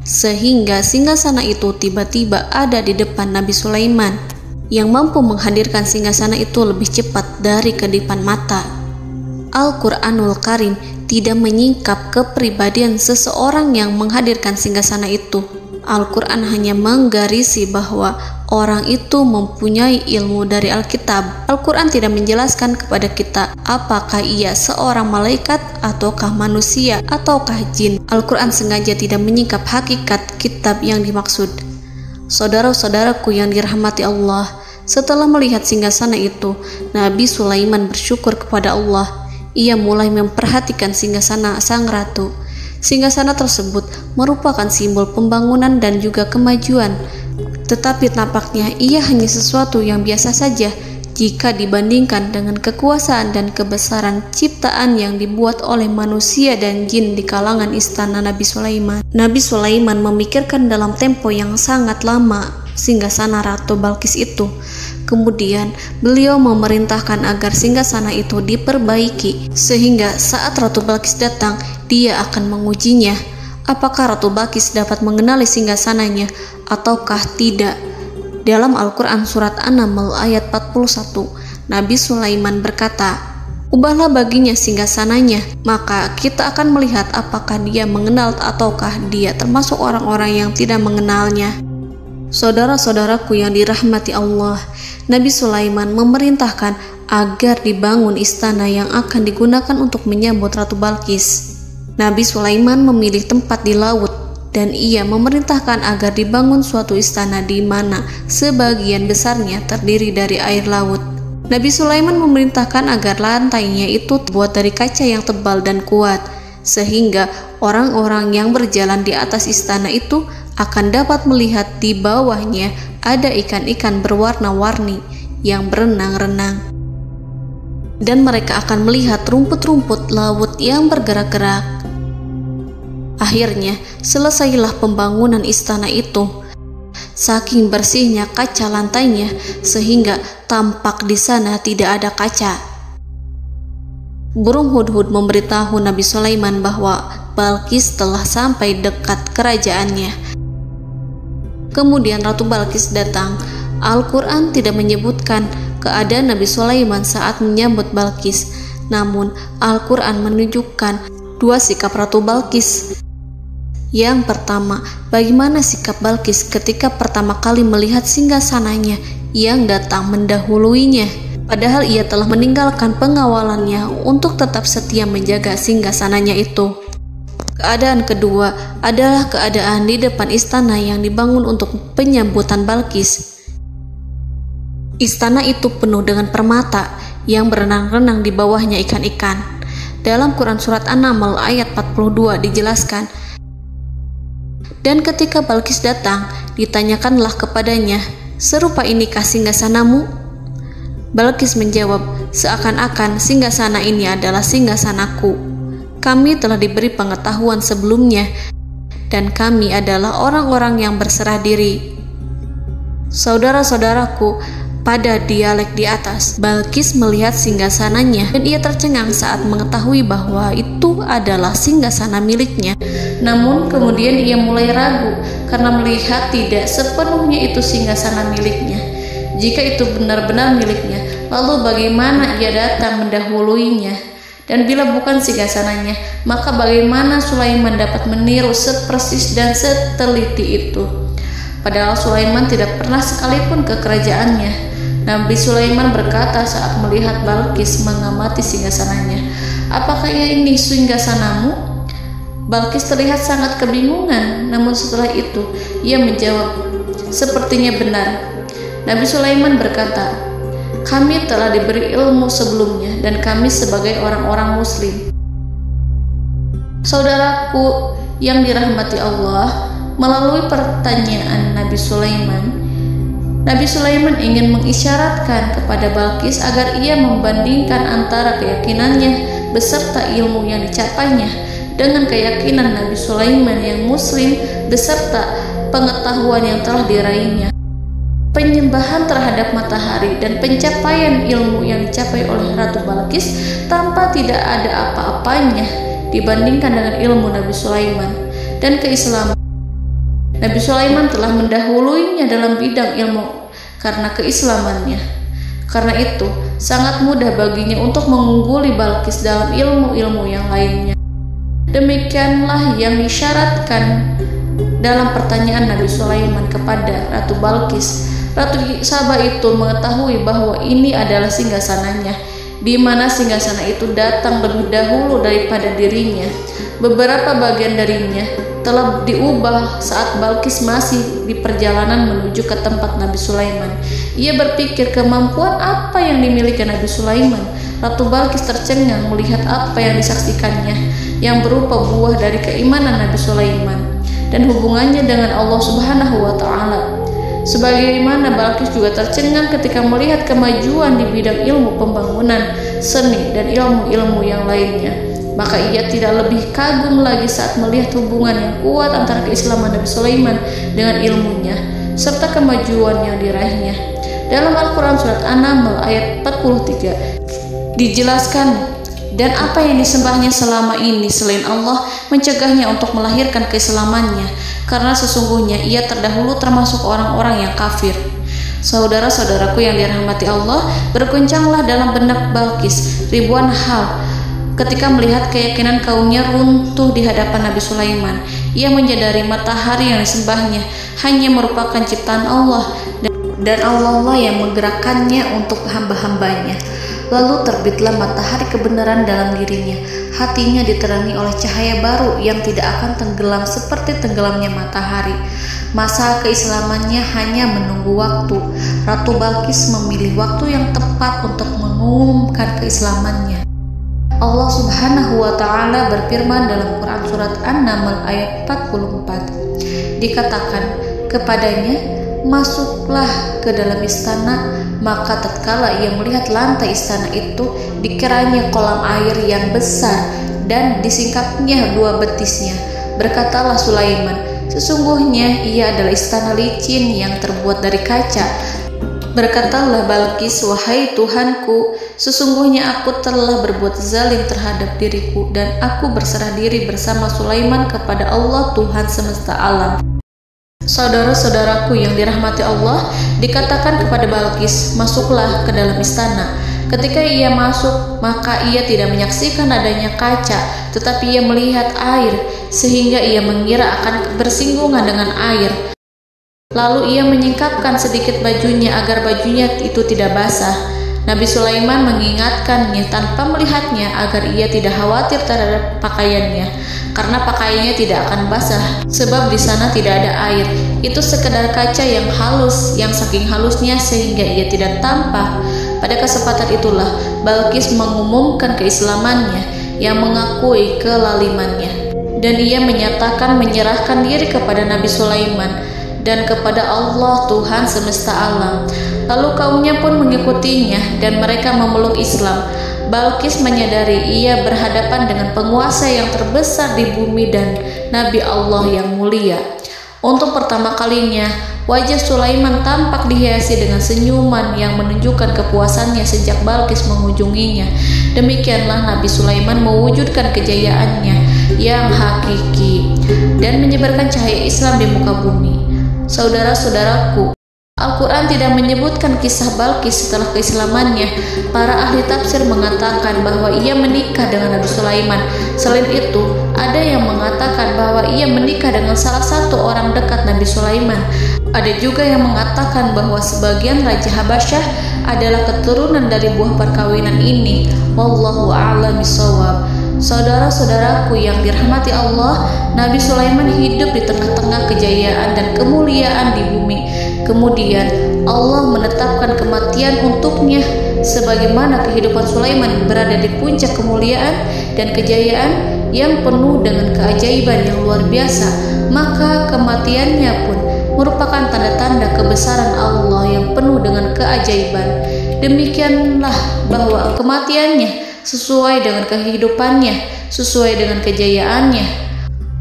sehingga singgasana itu tiba-tiba ada di depan Nabi Sulaiman, yang mampu menghadirkan singgasana itu lebih cepat dari kedipan mata. Al-Quranul Karim tidak menyingkap kepribadian seseorang yang menghadirkan singgasana itu. Al-Quran hanya menggarisi bahwa orang itu mempunyai ilmu dari Alkitab. Al-Quran tidak menjelaskan kepada kita apakah ia seorang malaikat ataukah manusia ataukah jin. Al-Quran sengaja tidak menyingkap hakikat kitab yang dimaksud. Saudara-saudaraku yang dirahmati Allah, setelah melihat singgasana itu, Nabi Sulaiman bersyukur kepada Allah. Ia mulai memperhatikan singgasana sang ratu. Singgasana tersebut merupakan simbol pembangunan dan juga kemajuan, tetapi tampaknya ia hanya sesuatu yang biasa saja jika dibandingkan dengan kekuasaan dan kebesaran ciptaan yang dibuat oleh manusia dan jin di kalangan istana Nabi Sulaiman. Nabi Sulaiman memikirkan dalam tempo yang sangat lama singgasana Ratu Balkis itu. Kemudian beliau memerintahkan agar singgasana itu diperbaiki, sehingga saat Ratu Balkis datang, dia akan mengujinya. Apakah Ratu Balkis dapat mengenali singgasananya ataukah tidak? Dalam Al-Quran Surat An-Naml ayat 41, Nabi Sulaiman berkata, "Ubahlah baginya singgasananya, maka kita akan melihat apakah dia mengenal ataukah dia termasuk orang-orang yang tidak mengenalnya." Saudara-saudaraku yang dirahmati Allah, Nabi Sulaiman memerintahkan agar dibangun istana yang akan digunakan untuk menyambut Ratu Balkis. Nabi Sulaiman memilih tempat di laut, dan ia memerintahkan agar dibangun suatu istana di mana sebagian besarnya terdiri dari air laut. Nabi Sulaiman memerintahkan agar lantainya itu terbuat dari kaca yang tebal dan kuat, sehingga orang-orang yang berjalan di atas istana itu akan dapat melihat di bawahnya ada ikan-ikan berwarna-warni yang berenang-renang. Dan mereka akan melihat rumput-rumput laut yang bergerak-gerak. Akhirnya, selesailah pembangunan istana itu. Saking bersihnya kaca lantainya, sehingga tampak di sana tidak ada kaca. Burung hudhud memberitahu Nabi Sulaiman bahwa Balqis telah sampai dekat kerajaannya. Kemudian Ratu Balqis datang. Al-Quran tidak menyebutkan keadaan Nabi Sulaiman saat menyambut Balqis, namun Al-Quran menunjukkan dua sikap Ratu Balqis. Yang pertama, bagaimana sikap Balqis ketika pertama kali melihat singgasananya yang datang mendahuluinya, padahal ia telah meninggalkan pengawalannya untuk tetap setia menjaga singgasananya itu. Keadaan kedua adalah keadaan di depan istana yang dibangun untuk penyambutan Balqis. Istana itu penuh dengan permata yang berenang-renang di bawahnya ikan-ikan. Dalam Quran Surat An-Naml ayat 42 dijelaskan, dan ketika Balqis datang, ditanyakanlah kepadanya, "Serupa inikah singgasanamu?" Balqis menjawab, "Seakan-akan singgasana ini adalah singgasanaku. Kami telah diberi pengetahuan sebelumnya, dan kami adalah orang-orang yang berserah diri." Saudara-saudaraku, pada dialek di atas, Balqis melihat singgasananya dan ia tercengang saat mengetahui bahwa itu adalah singgasana miliknya. Namun kemudian ia mulai ragu karena melihat tidak sepenuhnya itu singgasana miliknya. Jika itu benar-benar miliknya, lalu bagaimana ia datang mendahuluinya? Dan bila bukan singgasananya, maka bagaimana Sulaiman dapat meniru sepersis dan seteliti itu? Padahal Sulaiman tidak pernah sekalipun ke kerajaannya. Nabi Sulaiman berkata saat melihat Balqis mengamati singgasananya, "Apakah ini singgasanamu?" Balqis terlihat sangat kebingungan, namun setelah itu ia menjawab, "Sepertinya benar." Nabi Sulaiman berkata, "Kami telah diberi ilmu sebelumnya dan kami sebagai orang-orang muslim." Saudaraku yang dirahmati Allah, melalui pertanyaan Nabi Sulaiman ingin mengisyaratkan kepada Balqis agar ia membandingkan antara keyakinannya beserta ilmu yang dicapainya dengan keyakinan Nabi Sulaiman yang muslim beserta pengetahuan yang telah diraihnya. Penyembahan terhadap matahari dan pencapaian ilmu yang dicapai oleh Ratu Balqis tanpa tidak ada apa-apanya dibandingkan dengan ilmu Nabi Sulaiman dan keislaman. Nabi Sulaiman telah mendahuluinya dalam bidang ilmu karena keislamannya. Karena itu, sangat mudah baginya untuk mengungguli Balqis dalam ilmu-ilmu yang lainnya. Demikianlah yang disyaratkan dalam pertanyaan Nabi Sulaiman kepada Ratu Balqis. Ratu Saba itu mengetahui bahwa ini adalah singgasananya, di mana singgasana itu datang lebih dahulu daripada dirinya. Beberapa bagian darinya telah diubah saat Balqis masih di perjalanan menuju ke tempat Nabi Sulaiman. Ia berpikir kemampuan apa yang dimiliki Nabi Sulaiman. Ratu Balqis tercengang melihat apa yang disaksikannya, yang berupa buah dari keimanan Nabi Sulaiman dan hubungannya dengan Allah Subhanahu wa Ta'ala. Sebagaimana Balqis juga tercengang ketika melihat kemajuan di bidang ilmu pembangunan, seni, dan ilmu-ilmu yang lainnya. Maka ia tidak lebih kagum lagi saat melihat hubungan yang kuat antara keislaman Nabi Sulaiman dengan ilmunya serta kemajuan yang diraihnya. Dalam Al-Quran Surat An-Naml ayat 43 dijelaskan, dan apa yang disembahnya selama ini selain Allah mencegahnya untuk melahirkan keislamannya, karena sesungguhnya ia terdahulu termasuk orang-orang yang kafir. Saudara-saudaraku yang dirahmati Allah, berguncanglah dalam benak Balqis ribuan hal ketika melihat keyakinan kaumnya runtuh di hadapan Nabi Sulaiman. Ia menyadari matahari yang disembahnya hanya merupakan ciptaan Allah, dan Allah lah yang menggerakkannya untuk hamba-hambanya. Lalu terbitlah matahari kebenaran dalam dirinya. Hatinya diterangi oleh cahaya baru yang tidak akan tenggelam seperti tenggelamnya matahari. Masa keislamannya hanya menunggu waktu. Ratu Balqis memilih waktu yang tepat untuk mengumumkan keislamannya. Allah Subhanahu wa Ta'ala berfirman dalam Quran Surat An-Naml ayat 44. Dikatakan kepadanya, masuklah ke dalam istana. Maka tatkala ia melihat lantai istana itu, dikiranya kolam air yang besar dan disingkapnya 2 betisnya. Berkatalah Sulaiman, sesungguhnya ia adalah istana licin yang terbuat dari kaca. Berkatalah Balqis, wahai Tuhanku, sesungguhnya aku telah berbuat zalim terhadap diriku dan aku berserah diri bersama Sulaiman kepada Allah Tuhan semesta alam. Saudara-saudaraku yang dirahmati Allah, dikatakan kepada Balqis, masuklah ke dalam istana. Ketika ia masuk, maka ia tidak menyaksikan adanya kaca, tetapi ia melihat air, sehingga ia mengira akan bersinggungan dengan air. Lalu ia menyingkapkan sedikit bajunya agar bajunya itu tidak basah. Nabi Sulaiman mengingatkannya tanpa melihatnya agar ia tidak khawatir terhadap pakaiannya, karena pakaiannya tidak akan basah sebab di sana tidak ada air. Itu sekedar kaca yang halus, yang saking halusnya sehingga ia tidak tampak. Pada kesempatan itulah Balqis mengumumkan keislamannya yang mengakui kelalimannya, dan ia menyatakan menyerahkan diri kepada Nabi Sulaiman dan kepada Allah Tuhan semesta alam. Lalu kaumnya pun mengikutinya dan mereka memeluk Islam. Balqis menyadari ia berhadapan dengan penguasa yang terbesar di bumi dan Nabi Allah yang mulia. Untuk pertama kalinya, wajah Sulaiman tampak dihiasi dengan senyuman yang menunjukkan kepuasannya sejak Balqis mengunjunginya. Demikianlah Nabi Sulaiman mewujudkan kejayaannya yang hakiki dan menyebarkan cahaya Islam di muka bumi. Saudara-saudaraku, Al-Quran tidak menyebutkan kisah Balqis setelah keislamannya. Para ahli tafsir mengatakan bahwa ia menikah dengan Nabi Sulaiman. Selain itu, ada yang mengatakan bahwa ia menikah dengan salah satu orang dekat Nabi Sulaiman. Ada juga yang mengatakan bahwa sebagian Raja Habasyah adalah keturunan dari buah perkawinan ini. Wallahu a'lam bishawab. Saudara-saudaraku yang dirahmati Allah, Nabi Sulaiman hidup di tengah-tengah kejayaan dan kemuliaan di bumi. Kemudian Allah menetapkan kematian untuknya, sebagaimana kehidupan Sulaiman berada di puncak kemuliaan dan kejayaan yang penuh dengan keajaiban yang luar biasa, maka kematiannya pun merupakan tanda-tanda kebesaran Allah yang penuh dengan keajaiban. Demikianlah bahwa kematiannya sesuai dengan kehidupannya, sesuai dengan kejayaannya.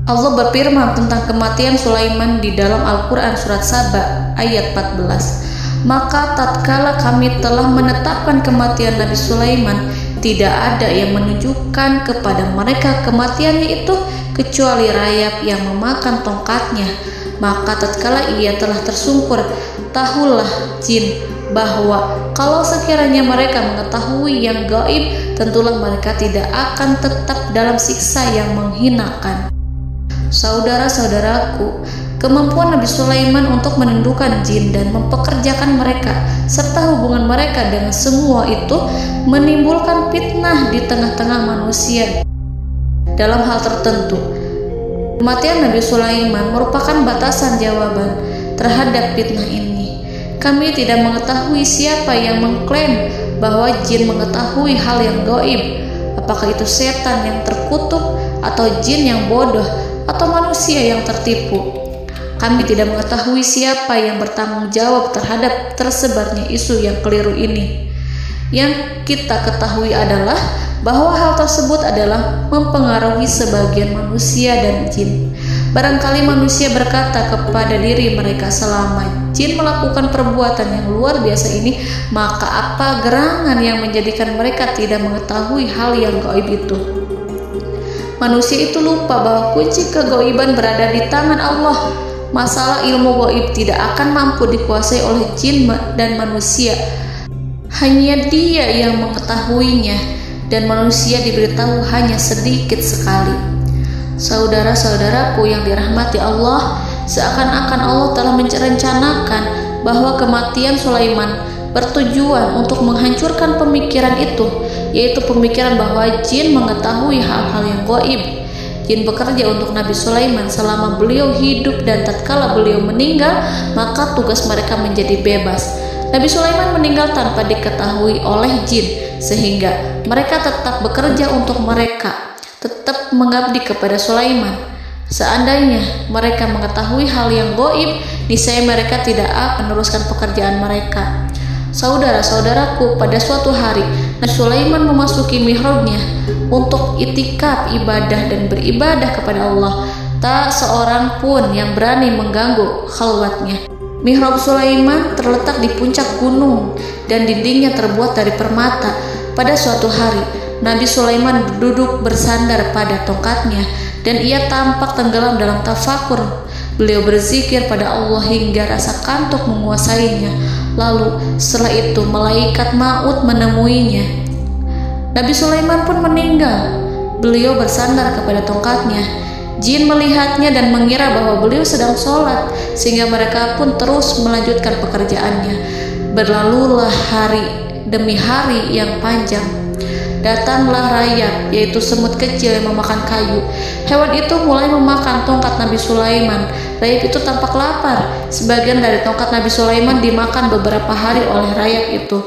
Allah berfirman tentang kematian Sulaiman di dalam Al-Quran Surat Saba ayat 14. Maka tatkala kami telah menetapkan kematian Nabi Sulaiman, tidak ada yang menunjukkan kepada mereka kematiannya itu kecuali rayap yang memakan tongkatnya. Maka tatkala ia telah tersungkur, tahulah jin bahwa kalau sekiranya mereka mengetahui yang gaib, tentulah mereka tidak akan tetap dalam siksa yang menghinakan. Saudara-saudaraku, kemampuan Nabi Sulaiman untuk menundukkan jin dan mempekerjakan mereka serta hubungan mereka dengan semua itu menimbulkan fitnah di tengah-tengah manusia dalam hal tertentu. Kematian Nabi Sulaiman merupakan batasan jawaban terhadap fitnah ini. Kami tidak mengetahui siapa yang mengklaim bahwa jin mengetahui hal yang gaib. Apakah itu setan yang terkutuk, atau jin yang bodoh, atau manusia yang tertipu? Kami tidak mengetahui siapa yang bertanggung jawab terhadap tersebarnya isu yang keliru ini. Yang kita ketahui adalah bahwa hal tersebut adalah mempengaruhi sebagian manusia dan jin. Barangkali manusia berkata kepada diri mereka, selama jin melakukan perbuatan yang luar biasa ini, maka apa gerangan yang menjadikan mereka tidak mengetahui hal yang gaib itu? Manusia itu lupa bahwa kunci kegaiban berada di tangan Allah. Masalah ilmu gaib tidak akan mampu dikuasai oleh jin dan manusia. Hanya Dia yang mengetahuinya, dan manusia diberitahu hanya sedikit sekali. Saudara-saudaraku yang dirahmati Allah, seakan-akan Allah telah merencanakan bahwa kematian Sulaiman bertujuan untuk menghancurkan pemikiran itu, yaitu pemikiran bahwa jin mengetahui hal-hal yang gaib. Jin bekerja untuk Nabi Sulaiman selama beliau hidup, dan tatkala beliau meninggal, maka tugas mereka menjadi bebas. Nabi Sulaiman meninggal tanpa diketahui oleh jin, sehingga mereka tetap bekerja untuk mereka, tetap mengabdi kepada Sulaiman. Seandainya mereka mengetahui hal yang gaib, niscaya mereka tidak akan meneruskan pekerjaan mereka. Saudara-saudaraku, pada suatu hari Nabi Sulaiman memasuki mihrabnya untuk itikaf ibadah dan beribadah kepada Allah. Tak seorang pun yang berani mengganggu khalwatnya. Mihrab Sulaiman terletak di puncak gunung dan dindingnya terbuat dari permata. Pada suatu hari, Nabi Sulaiman duduk bersandar pada tongkatnya dan ia tampak tenggelam dalam tafakur. Beliau berzikir pada Allah hingga rasa kantuk menguasainya. Lalu setelah itu malaikat maut menemuinya. Nabi Sulaiman pun meninggal. Beliau bersandar kepada tongkatnya. Jin melihatnya dan mengira bahwa beliau sedang sholat, sehingga mereka pun terus melanjutkan pekerjaannya. Berlalulah hari demi hari yang panjang. Datanglah rayap, yaitu semut kecil yang memakan kayu. Hewan itu mulai memakan tongkat Nabi Sulaiman. Rayap itu tampak lapar. Sebagian dari tongkat Nabi Sulaiman dimakan beberapa hari oleh rayap itu.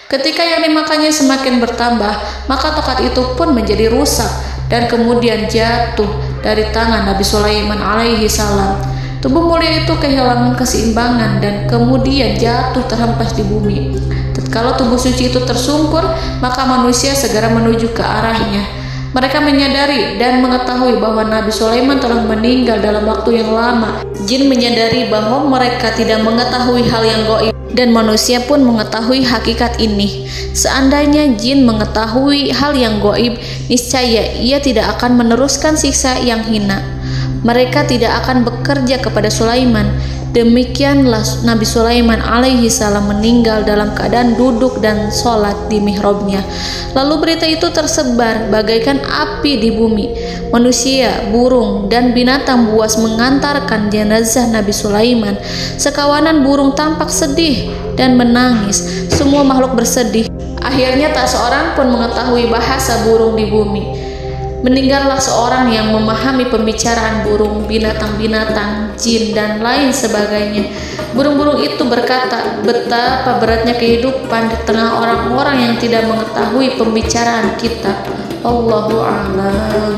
Ketika yang dimakannya semakin bertambah, maka tongkat itu pun menjadi rusak dan kemudian jatuh dari tangan Nabi Sulaiman alaihi salam. Tubuh mulia itu kehilangan keseimbangan dan kemudian jatuh terhempas di bumi. Tatkala tubuh suci itu tersungkur, maka manusia segera menuju ke arahnya. Mereka menyadari dan mengetahui bahwa Nabi Sulaiman telah meninggal dalam waktu yang lama. Jin menyadari bahwa mereka tidak mengetahui hal yang gaib, dan manusia pun mengetahui hakikat ini. Seandainya jin mengetahui hal yang gaib, niscaya ia tidak akan meneruskan siksa yang hina. Mereka tidak akan bekerja kepada Sulaiman. Demikianlah Nabi Sulaiman alaihi salam meninggal dalam keadaan duduk dan sholat di mihrabnya. Lalu berita itu tersebar bagaikan api di bumi. Manusia, burung, dan binatang buas mengantarkan jenazah Nabi Sulaiman. Sekawanan burung tampak sedih dan menangis. Semua makhluk bersedih. Akhirnya tak seorang pun mengetahui bahasa burung di bumi. Meninggallah seorang yang memahami pembicaraan burung, binatang-binatang, jin, dan lain sebagainya. Burung-burung itu berkata, betapa beratnya kehidupan di tengah orang-orang yang tidak mengetahui pembicaraan kita. Allahu a'lam.